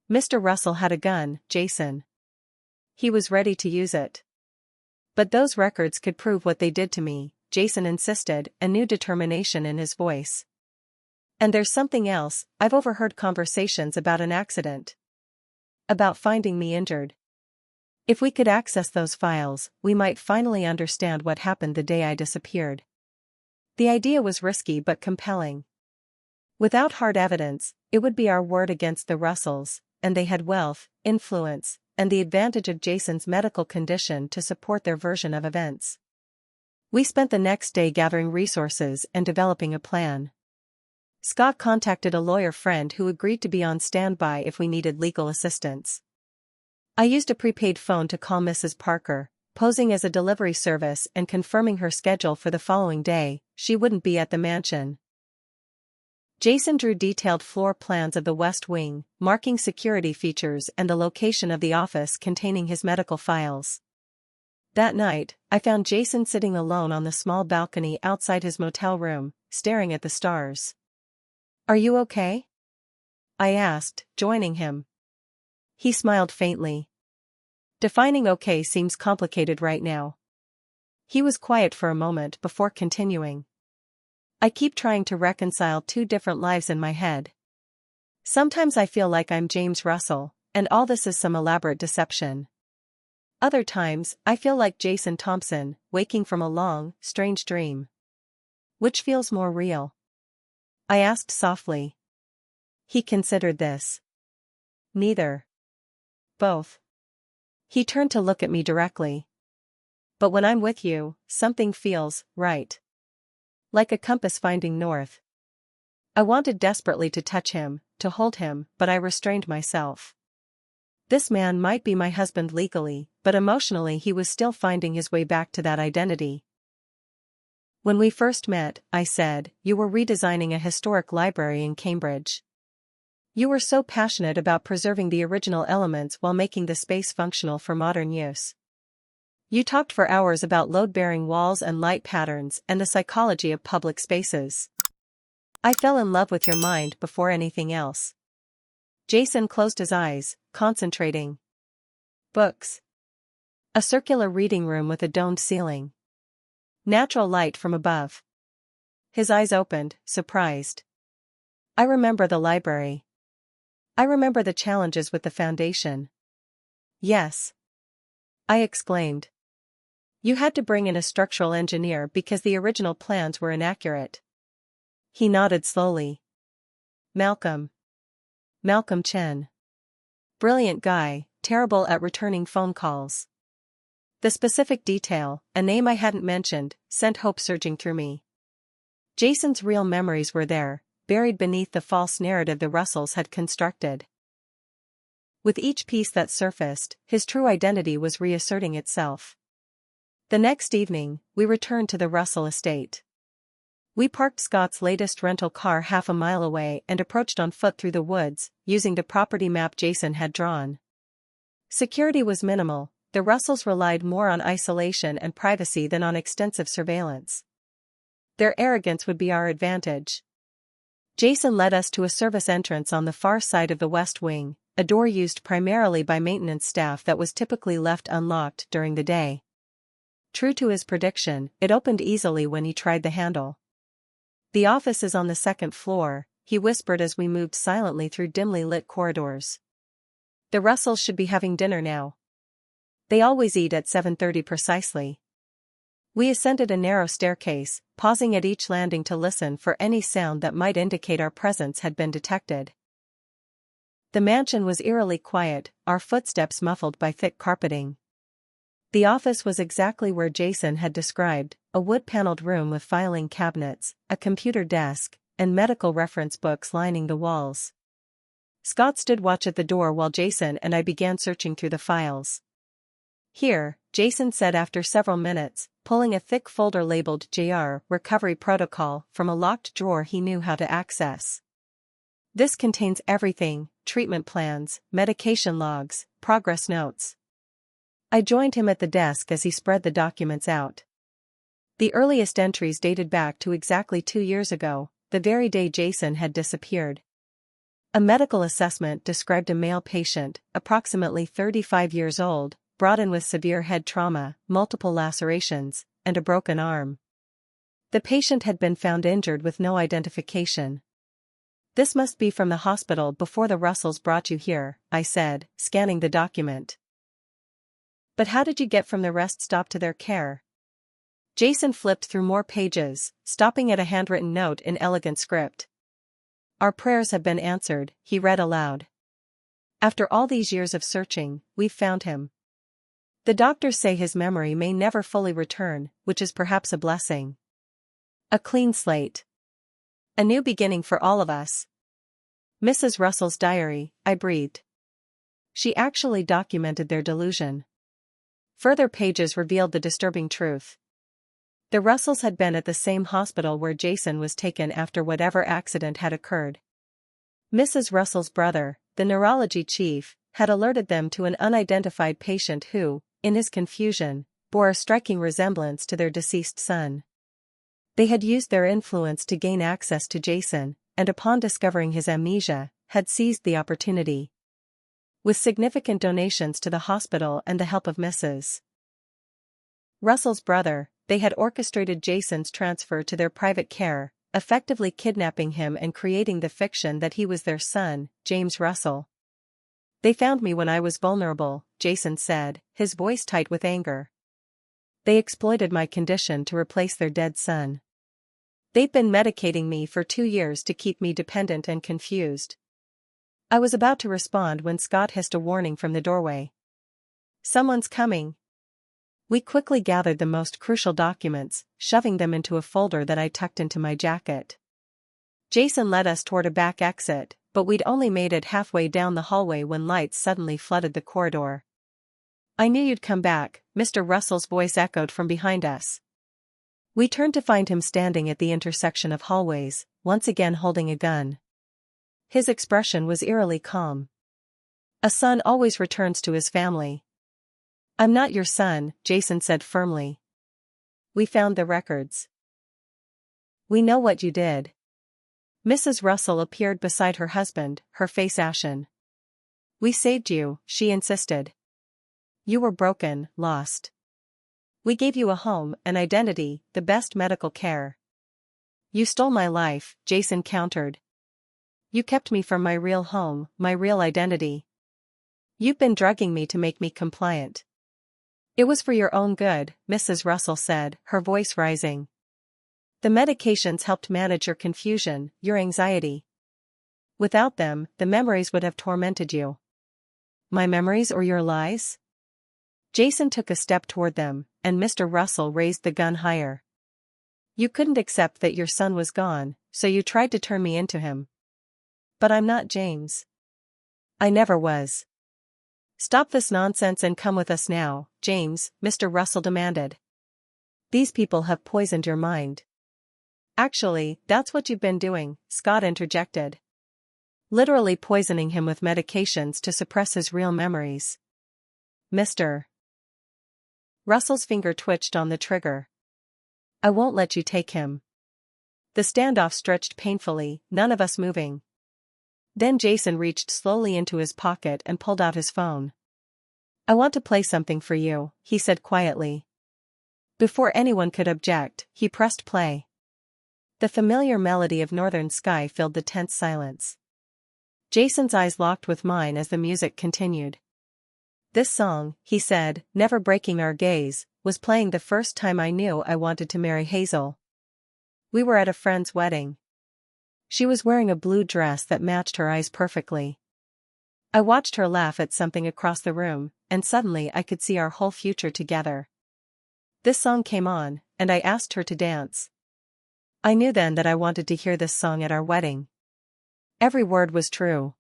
Mr. Russell had a gun, Jason. He was ready to use it. But those records could prove what they did to me, Jason insisted, a new determination in his voice. And there's something else, I've overheard conversations about an accident. About finding me injured. If we could access those files, we might finally understand what happened the day I disappeared. The idea was risky but compelling. Without hard evidence, it would be our word against the Russells, and they had wealth, influence, and the advantage of Jason's medical condition to support their version of events. We spent the next day gathering resources and developing a plan. Scott contacted a lawyer friend who agreed to be on standby if we needed legal assistance. I used a prepaid phone to call Mrs. Parker, posing as a delivery service and confirming her schedule for the following day. She wouldn't be at the mansion. Jason drew detailed floor plans of the West Wing, marking security features and the location of the office containing his medical files. That night, I found Jason sitting alone on the small balcony outside his motel room, staring at the stars. Are you okay? I asked, joining him. He smiled faintly. Defining okay seems complicated right now. He was quiet for a moment before continuing. I keep trying to reconcile 2 different lives in my head. Sometimes I feel like I'm James Russell, and all this is some elaborate deception. Other times, I feel like Jason Thompson, waking from a long, strange dream. Which feels more real? I asked softly. He considered this. Neither. Both. He turned to look at me directly. But when I'm with you, something feels right. Like a compass finding north. I wanted desperately to touch him, to hold him, but I restrained myself. This man might be my husband legally, but emotionally he was still finding his way back to that identity. When we first met, I said, you were redesigning a historic library in Cambridge. You were so passionate about preserving the original elements while making the space functional for modern use. You talked for hours about load-bearing walls and light patterns and the psychology of public spaces. I fell in love with your mind before anything else. Jason closed his eyes, concentrating. Books. A circular reading room with a domed ceiling. Natural light from above. His eyes opened, surprised. I remember the library. I remember the challenges with the foundation. Yes. I exclaimed. You had to bring in a structural engineer because the original plans were inaccurate. He nodded slowly. Malcolm. Malcolm Chen. Brilliant guy, terrible at returning phone calls. The specific detail, a name I hadn't mentioned, sent hope surging through me. Jason's real memories were there, buried beneath the false narrative the Russells had constructed. With each piece that surfaced, his true identity was reasserting itself. The next evening, we returned to the Russell estate. We parked Scott's latest rental car half a mile away and approached on foot through the woods, using the property map Jason had drawn. Security was minimal. The Russells relied more on isolation and privacy than on extensive surveillance. Their arrogance would be our advantage. Jason led us to a service entrance on the far side of the West Wing, a door used primarily by maintenance staff that was typically left unlocked during the day. True to his prediction, it opened easily when he tried the handle. The office is on the second floor, he whispered as we moved silently through dimly lit corridors. The Russells should be having dinner now. They always eat at 7:30 precisely. We ascended a narrow staircase, pausing at each landing to listen for any sound that might indicate our presence had been detected. The mansion was eerily quiet, our footsteps muffled by thick carpeting. The office was exactly where Jason had described, a wood-paneled room with filing cabinets, a computer desk, and medical reference books lining the walls. Scott stood watch at the door while Jason and I began searching through the files. Here, Jason said after several minutes, pulling a thick folder labeled JR Recovery Protocol from a locked drawer he knew how to access. This contains everything: treatment plans, medication logs, progress notes. I joined him at the desk as he spread the documents out. The earliest entries dated back to exactly 2 years ago, the very day Jason had disappeared. A medical assessment described a male patient, approximately 35 years old, brought in with severe head trauma, multiple lacerations, and a broken arm. The patient had been found injured with no identification. This must be from the hospital before the Russells brought you here, I said, scanning the document. But how did you get from the rest stop to their care? Jason flipped through more pages, stopping at a handwritten note in elegant script. Our prayers have been answered, he read aloud. After all these years of searching, we've found him. The doctors say his memory may never fully return, which is perhaps a blessing. A clean slate. A new beginning for all of us. Mrs. Russell's diary, I breathed. She actually documented their delusion. Further pages revealed the disturbing truth. The Russells had been at the same hospital where Jason was taken after whatever accident had occurred. Mrs. Russell's brother, the neurology chief, had alerted them to an unidentified patient who, in his confusion, bore a striking resemblance to their deceased son. They had used their influence to gain access to Jason, and upon discovering his amnesia, had seized the opportunity. With significant donations to the hospital and the help of Mrs. Russell's brother, they had orchestrated Jason's transfer to their private care, effectively kidnapping him and creating the fiction that he was their son, James Russell. They found me when I was vulnerable, Jason said, his voice tight with anger. They exploited my condition to replace their dead son. They'd been medicating me for 2 years to keep me dependent and confused. I was about to respond when Scott hissed a warning from the doorway. Someone's coming. We quickly gathered the most crucial documents, shoving them into a folder that I tucked into my jacket. Jason led us toward a back exit, but we'd only made it halfway down the hallway when lights suddenly flooded the corridor. I knew you'd come back, Mr. Russell's voice echoed from behind us. We turned to find him standing at the intersection of hallways, once again holding a gun. His expression was eerily calm. A son always returns to his family. I'm not your son, Jason said firmly. We found the records. We know what you did. Mrs. Russell appeared beside her husband, her face ashen. We saved you, she insisted. You were broken, lost. We gave you a home, an identity, the best medical care. You stole my life, Jason countered. You kept me from my real home, my real identity. You've been drugging me to make me compliant. It was for your own good, Mrs. Russell said, her voice rising. The medications helped manage your confusion, your anxiety. Without them, the memories would have tormented you. My memories or your lies? Jason took a step toward them, and Mr. Russell raised the gun higher. You couldn't accept that your son was gone, so you tried to turn me into him. But I'm not James. I never was. Stop this nonsense and come with us now, James, Mr. Russell demanded. These people have poisoned your mind. Actually, that's what you've been doing, Scott interjected. Literally poisoning him with medications to suppress his real memories. Mr. Russell's finger twitched on the trigger. I won't let you take him. The standoff stretched painfully, none of us moving. Then Jason reached slowly into his pocket and pulled out his phone. I want to play something for you, he said quietly. Before anyone could object, he pressed play. The familiar melody of Northern Sky filled the tense silence. Jason's eyes locked with mine as the music continued. This song, he said, never breaking our gaze, was playing the first time I knew I wanted to marry Hazel. We were at a friend's wedding. She was wearing a blue dress that matched her eyes perfectly. I watched her laugh at something across the room, and suddenly I could see our whole future together. This song came on, and I asked her to dance. I knew then that I wanted to hear this song at our wedding. Every word was true.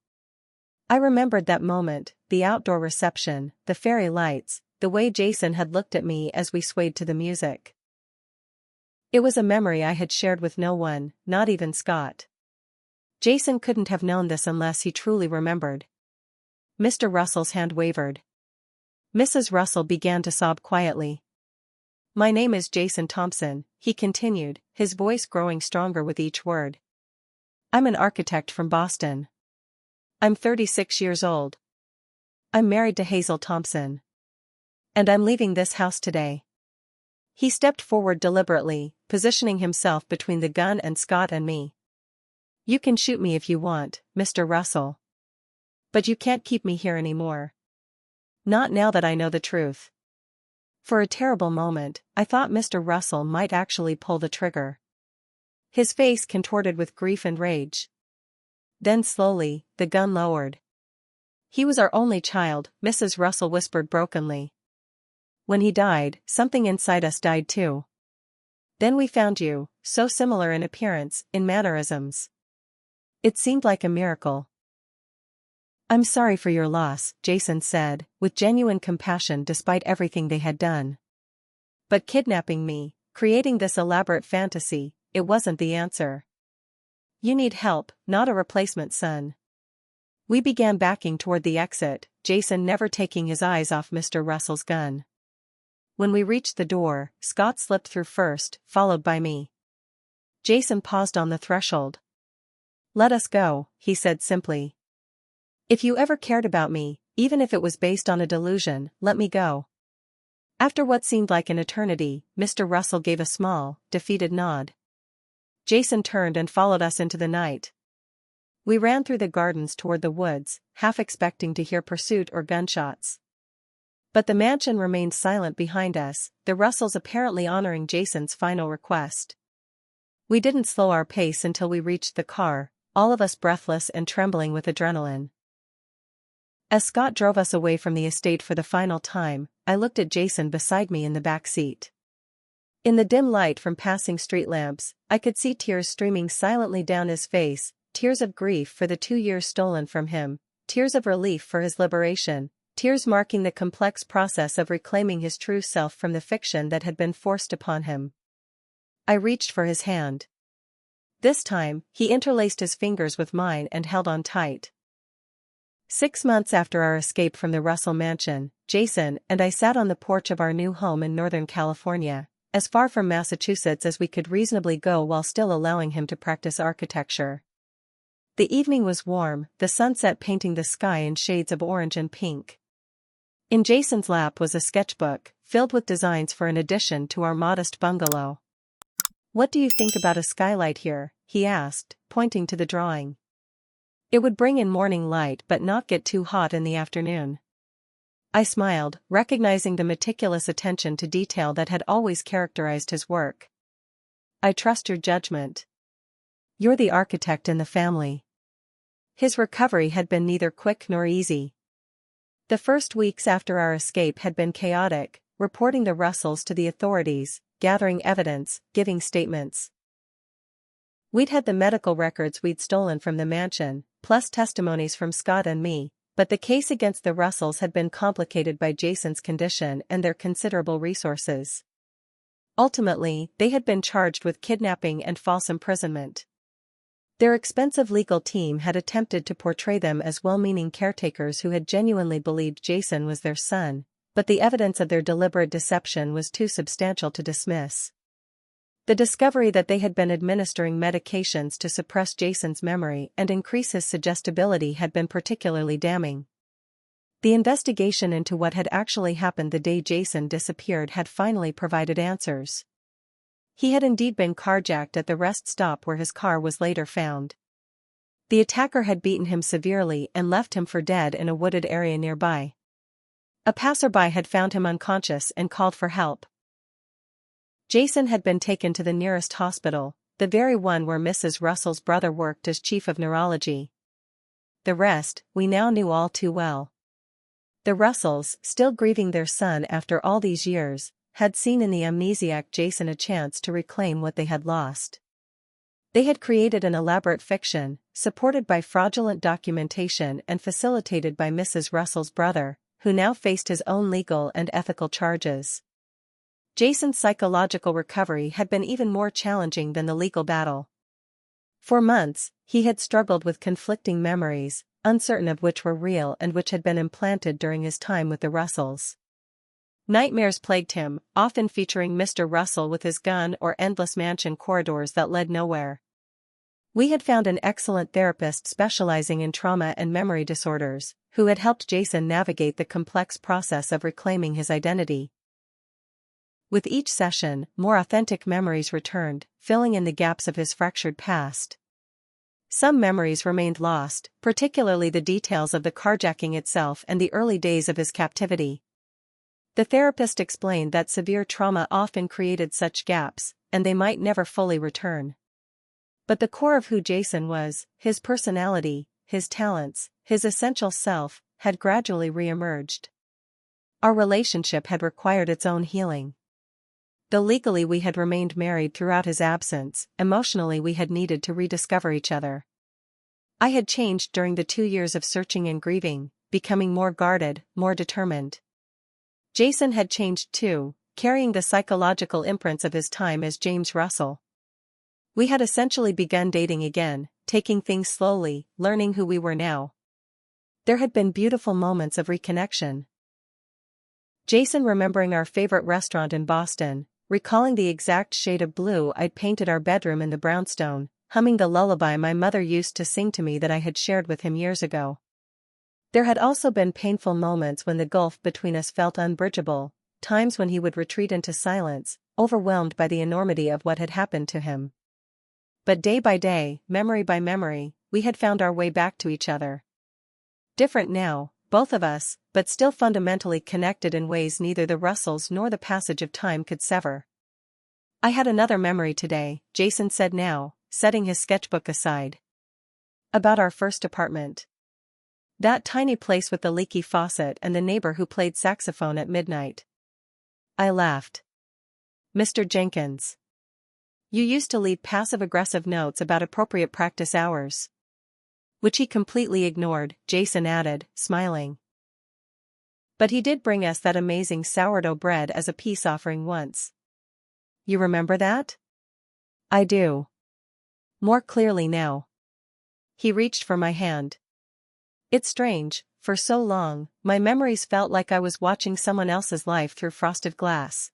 I remembered that moment, the outdoor reception, the fairy lights, the way Jason had looked at me as we swayed to the music. It was a memory I had shared with no one, not even Scott. Jason couldn't have known this unless he truly remembered. Mr. Russell's hand wavered. Mrs. Russell began to sob quietly. My name is Jason Thompson, he continued, his voice growing stronger with each word. I'm an architect from Boston. I'm 36 years old. I'm married to Hazel Thompson. And I'm leaving this house today. He stepped forward deliberately, positioning himself between the gun and Scott and me. You can shoot me if you want, Mr. Russell. But you can't keep me here anymore. Not now that I know the truth. For a terrible moment, I thought Mr. Russell might actually pull the trigger. His face contorted with grief and rage. Then slowly, the gun lowered. He was our only child, Mrs. Russell whispered brokenly. When he died, something inside us died too. Then we found you, so similar in appearance, in mannerisms. It seemed like a miracle. I'm sorry for your loss, Jason said, with genuine compassion despite everything they had done. But kidnapping me, creating this elaborate fantasy, it wasn't the answer. You need help, not a replacement son. We began backing toward the exit, Jason never taking his eyes off Mr. Russell's gun. When we reached the door, Scott slipped through first, followed by me. Jason paused on the threshold. Let us go, he said simply. If you ever cared about me, even if it was based on a delusion, let me go. After what seemed like an eternity, Mr. Russell gave a small, defeated nod. Jason turned and followed us into the night. We ran through the gardens toward the woods, half expecting to hear pursuit or gunshots. But the mansion remained silent behind us, the Russells apparently honoring Jason's final request. We didn't slow our pace until we reached the car, all of us breathless and trembling with adrenaline. As Scott drove us away from the estate for the final time, I looked at Jason beside me in the back seat. In the dim light from passing street lamps, I could see tears streaming silently down his face, tears of grief for the 2 years stolen from him, tears of relief for his liberation, tears marking the complex process of reclaiming his true self from the fiction that had been forced upon him. I reached for his hand. This time, he interlaced his fingers with mine and held on tight. 6 months after our escape from the Russell mansion, Jason and I sat on the porch of our new home in Northern California, as far from Massachusetts as we could reasonably go while still allowing him to practice architecture. The evening was warm, the sunset painting the sky in shades of orange and pink. In Jason's lap was a sketchbook, filled with designs for an addition to our modest bungalow. "What do you think about a skylight here?" he asked, pointing to the drawing. "It would bring in morning light but not get too hot in the afternoon." I smiled, recognizing the meticulous attention to detail that had always characterized his work. "I trust your judgment. You're the architect in the family." His recovery had been neither quick nor easy. The first weeks after our escape had been chaotic, reporting the Russells to the authorities, gathering evidence, giving statements. We'd had the medical records we'd stolen from the mansion, plus testimonies from Scott and me, but the case against the Russells had been complicated by Jason's condition and their considerable resources. Ultimately, they had been charged with kidnapping and false imprisonment. Their expensive legal team had attempted to portray them as well-meaning caretakers who had genuinely believed Jason was their son, but the evidence of their deliberate deception was too substantial to dismiss. The discovery that they had been administering medications to suppress Jason's memory and increase his suggestibility had been particularly damning. The investigation into what had actually happened the day Jason disappeared had finally provided answers. He had indeed been carjacked at the rest stop where his car was later found. The attacker had beaten him severely and left him for dead in a wooded area nearby. A passerby had found him unconscious and called for help. Jason had been taken to the nearest hospital, the very one where Mrs. Russell's brother worked as chief of neurology. The rest, we now knew all too well. The Russells, still grieving their son after all these years, had seen in the amnesiac Jason a chance to reclaim what they had lost. They had created an elaborate fiction, supported by fraudulent documentation and facilitated by Mrs. Russell's brother, who now faced his own legal and ethical charges. Jason's psychological recovery had been even more challenging than the legal battle. For months, he had struggled with conflicting memories, uncertain of which were real and which had been implanted during his time with the Russells. Nightmares plagued him, often featuring Mr. Russell with his gun or endless mansion corridors that led nowhere. We had found an excellent therapist specializing in trauma and memory disorders, who had helped Jason navigate the complex process of reclaiming his identity. With each session, more authentic memories returned, filling in the gaps of his fractured past. Some memories remained lost, particularly the details of the carjacking itself and the early days of his captivity. The therapist explained that severe trauma often created such gaps, and they might never fully return. But the core of who Jason was, his personality, his talents, his essential self, had gradually re-emerged. Our relationship had required its own healing. Though legally we had remained married throughout his absence, emotionally we had needed to rediscover each other. I had changed during the 2 years of searching and grieving, becoming more guarded, more determined. Jason had changed too, carrying the psychological imprints of his time as James Russell. We had essentially begun dating again, taking things slowly, learning who we were now. There had been beautiful moments of reconnection. Jason remembering our favorite restaurant in Boston, recalling the exact shade of blue I'd painted our bedroom in the brownstone, humming the lullaby my mother used to sing to me that I had shared with him years ago. There had also been painful moments when the gulf between us felt unbridgeable, times when he would retreat into silence, overwhelmed by the enormity of what had happened to him. But day by day, memory by memory, we had found our way back to each other. Different now, both of us, but still fundamentally connected in ways neither the Russells nor the passage of time could sever. "I had another memory today," Jason said now, setting his sketchbook aside. "About our first apartment. That tiny place with the leaky faucet and the neighbor who played saxophone at midnight." I laughed. "Mr. Jenkins. You used to leave passive-aggressive notes about appropriate practice hours." "Which he completely ignored," Jason added, smiling. "But he did bring us that amazing sourdough bread as a peace offering once. You remember that?" I do. More clearly now. He reached for my hand. It's strange, for so long, my memories felt like I was watching someone else's life through frosted glass.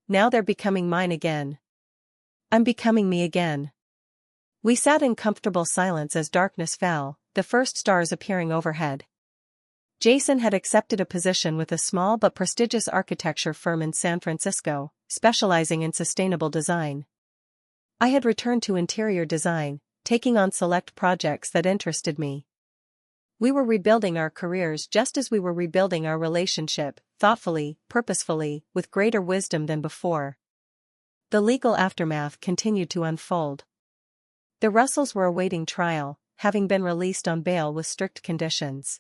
Now they're becoming mine again. I'm becoming me again. We sat in comfortable silence as darkness fell, the first stars appearing overhead. Jason had accepted a position with a small but prestigious architecture firm in San Francisco, specializing in sustainable design. I had returned to interior design, taking on select projects that interested me. We were rebuilding our careers just as we were rebuilding our relationship, thoughtfully, purposefully, with greater wisdom than before. The legal aftermath continued to unfold. The Russells were awaiting trial, having been released on bail with strict conditions.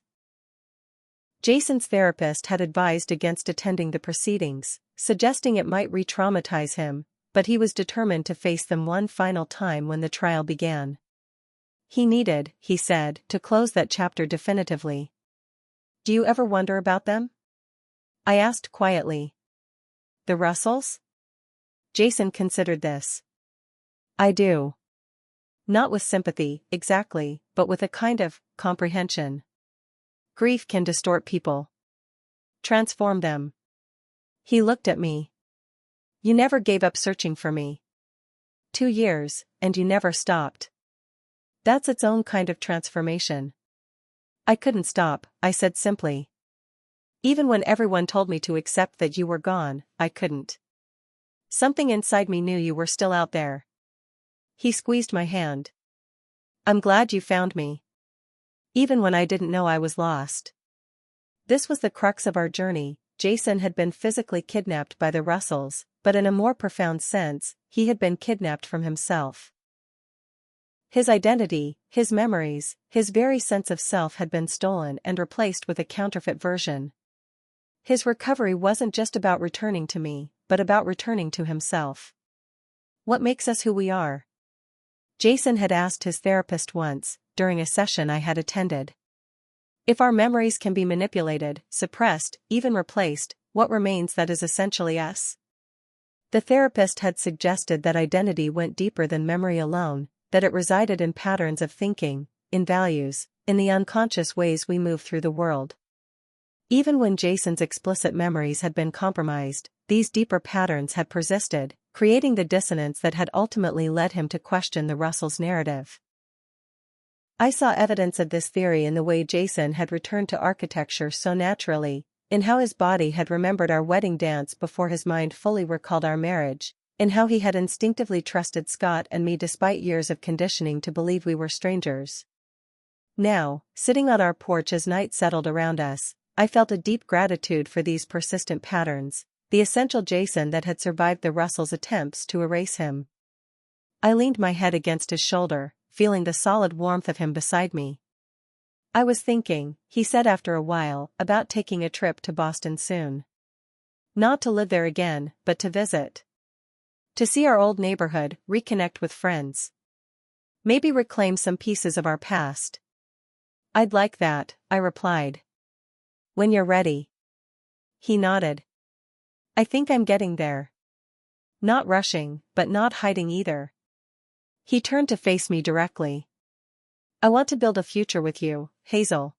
Jason's therapist had advised against attending the proceedings, suggesting it might re-traumatize him, but he was determined to face them one final time when the trial began. He needed, he said, to close that chapter definitively. Do you ever wonder about them? I asked quietly. The Russells? Jason considered this. I do. Not with sympathy, exactly, but with a kind of comprehension. Grief can distort people. Transform them. He looked at me. You never gave up searching for me. 2 years, and you never stopped. That's its own kind of transformation. I couldn't stop, I said simply. Even when everyone told me to accept that you were gone, I couldn't. Something inside me knew you were still out there. He squeezed my hand. I'm glad you found me. Even when I didn't know I was lost. This was the crux of our journey. Jason had been physically kidnapped by the Russells, but in a more profound sense, he had been kidnapped from himself. His identity, his memories, his very sense of self had been stolen and replaced with a counterfeit version. His recovery wasn't just about returning to me, but about returning to himself. What makes us who we are? Jason had asked his therapist once, during a session I had attended. If our memories can be manipulated, suppressed, even replaced, what remains that is essentially us? The therapist had suggested that identity went deeper than memory alone, that it resided in patterns of thinking, in values, in the unconscious ways we move through the world. Even when Jason's explicit memories had been compromised, these deeper patterns had persisted, creating the dissonance that had ultimately led him to question the Russells' narrative. I saw evidence of this theory in the way Jason had returned to architecture so naturally, in how his body had remembered our wedding dance before his mind fully recalled our marriage, in how he had instinctively trusted Scott and me despite years of conditioning to believe we were strangers. Now, sitting on our porch as night settled around us, I felt a deep gratitude for these persistent patterns, the essential Jason that had survived the Russells' attempts to erase him. I leaned my head against his shoulder, feeling the solid warmth of him beside me. I was thinking, he said after a while, about taking a trip to Boston soon. Not to live there again, but to visit. To see our old neighborhood, reconnect with friends. Maybe reclaim some pieces of our past. I'd like that, I replied. When you're ready. He nodded. I think I'm getting there. Not rushing, but not hiding either. He turned to face me directly. I want to build a future with you, Hazel.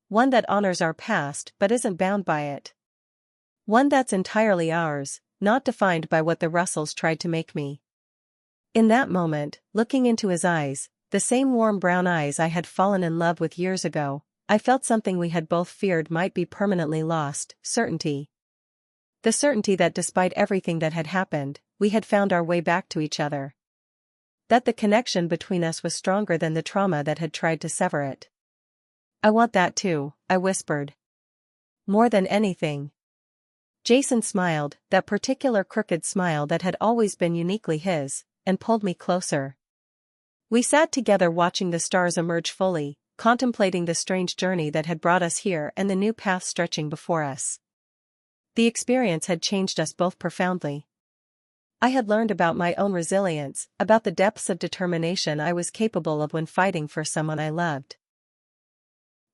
One that honors our past but isn't bound by it. One that's entirely ours, not defined by what the Russells tried to make me. In that moment, looking into his eyes, the same warm brown eyes I had fallen in love with years ago, I felt something we had both feared might be permanently lost, certainty. The certainty that despite everything that had happened, we had found our way back to each other. That the connection between us was stronger than the trauma that had tried to sever it. I want that too, I whispered. More than anything. Jason smiled, that particular crooked smile that had always been uniquely his, and pulled me closer. We sat together watching the stars emerge fully, contemplating the strange journey that had brought us here and the new path stretching before us. The experience had changed us both profoundly. I had learned about my own resilience, about the depths of determination I was capable of when fighting for someone I loved.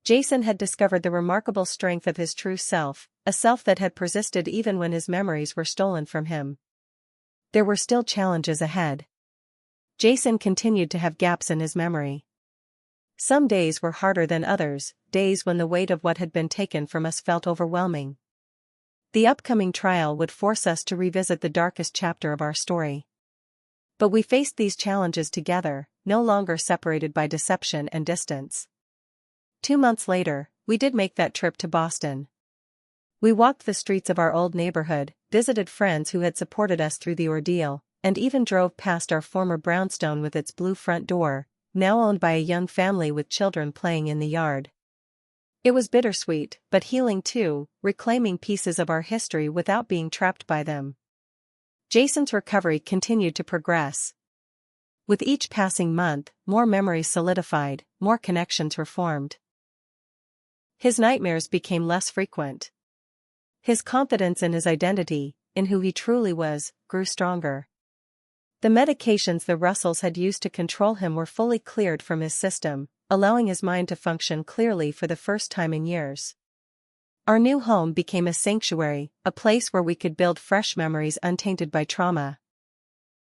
Jason had discovered the remarkable strength of his true self, a self that had persisted even when his memories were stolen from him. There were still challenges ahead. Jason continued to have gaps in his memory. Some days were harder than others, days when the weight of what had been taken from us felt overwhelming. The upcoming trial would force us to revisit the darkest chapter of our story. But we faced these challenges together, no longer separated by deception and distance. 2 months later, we did make that trip to Boston. We walked the streets of our old neighborhood, visited friends who had supported us through the ordeal, and even drove past our former brownstone with its blue front door, now owned by a young family with children playing in the yard. It was bittersweet, but healing too, reclaiming pieces of our history without being trapped by them. Jason's recovery continued to progress. With each passing month, more memories solidified, more connections were formed. His nightmares became less frequent. His confidence in his identity, in who he truly was, grew stronger. The medications the Russells had used to control him were fully cleared from his system, allowing his mind to function clearly for the first time in years. Our new home became a sanctuary, a place where we could build fresh memories untainted by trauma.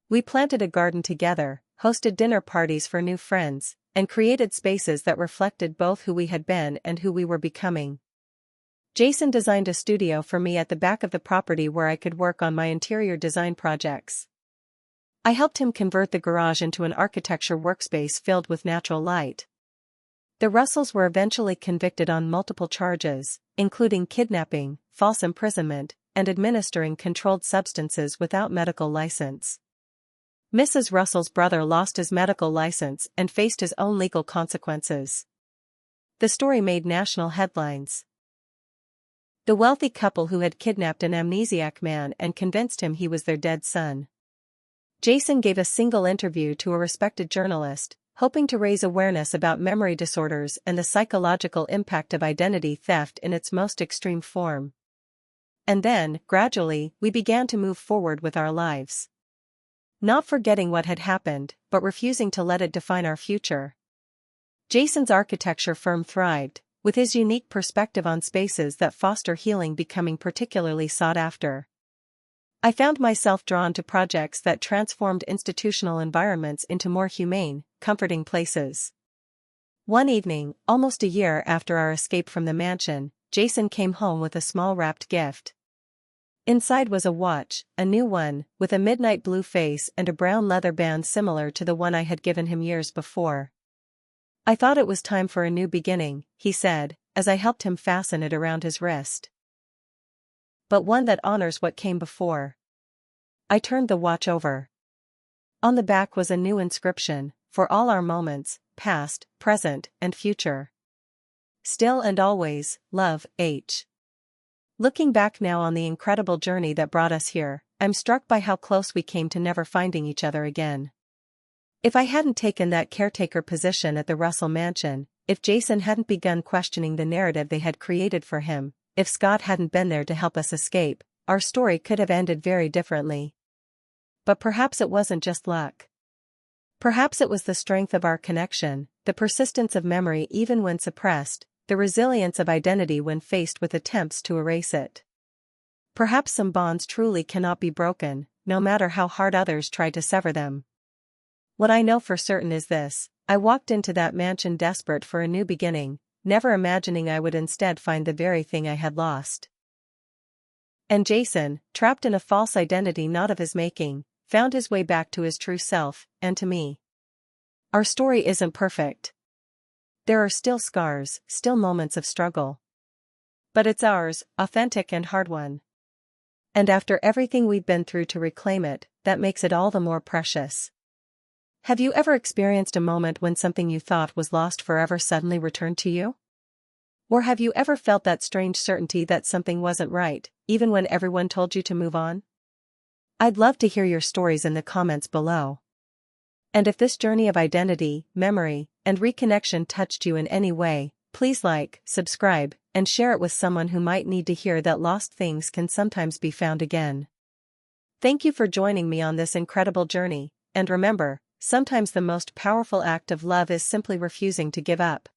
We planted a garden together, hosted dinner parties for new friends, and created spaces that reflected both who we had been and who we were becoming. Jason designed a studio for me at the back of the property where I could work on my interior design projects. I helped him convert the garage into an architecture workspace filled with natural light. The Russells were eventually convicted on multiple charges, including kidnapping, false imprisonment, and administering controlled substances without medical license. Mrs. Russell's brother lost his medical license and faced his own legal consequences. The story made national headlines. The wealthy couple who had kidnapped an amnesiac man and convinced him he was their dead son. Jason gave a single interview to a respected journalist, hoping to raise awareness about memory disorders and the psychological impact of identity theft in its most extreme form. And then, gradually, we began to move forward with our lives. Not forgetting what had happened, but refusing to let it define our future. Jason's architecture firm thrived, with his unique perspective on spaces that foster healing becoming particularly sought after. I found myself drawn to projects that transformed institutional environments into more humane, comforting places. One evening, almost a year after our escape from the mansion, Jason came home with a small wrapped gift. Inside was a watch, a new one, with a midnight blue face and a brown leather band similar to the one I had given him years before. I thought it was time for a new beginning, he said, as I helped him fasten it around his wrist. But one that honors what came before. I turned the watch over. On the back was a new inscription, for all our moments, past, present, and future. Still and always, love, H. Looking back now on the incredible journey that brought us here, I'm struck by how close we came to never finding each other again. If I hadn't taken that caretaker position at the Russell mansion, if Jason hadn't begun questioning the narrative they had created for him, if Scott hadn't been there to help us escape, our story could have ended very differently. But perhaps it wasn't just luck. Perhaps it was the strength of our connection, the persistence of memory even when suppressed, the resilience of identity when faced with attempts to erase it. Perhaps some bonds truly cannot be broken, no matter how hard others try to sever them. What I know for certain is this: I walked into that mansion desperate for a new beginning, never imagining I would instead find the very thing I had lost. And Jason, trapped in a false identity not of his making, found his way back to his true self, and to me. Our story isn't perfect. There are still scars, still moments of struggle. But it's ours, authentic and hard won. And after everything we've been through to reclaim it, that makes it all the more precious. Have you ever experienced a moment when something you thought was lost forever suddenly returned to you? Or have you ever felt that strange certainty that something wasn't right, even when everyone told you to move on? I'd love to hear your stories in the comments below. And if this journey of identity, memory, and reconnection touched you in any way, please like, subscribe, and share it with someone who might need to hear that lost things can sometimes be found again. Thank you for joining me on this incredible journey, and remember, sometimes the most powerful act of love is simply refusing to give up.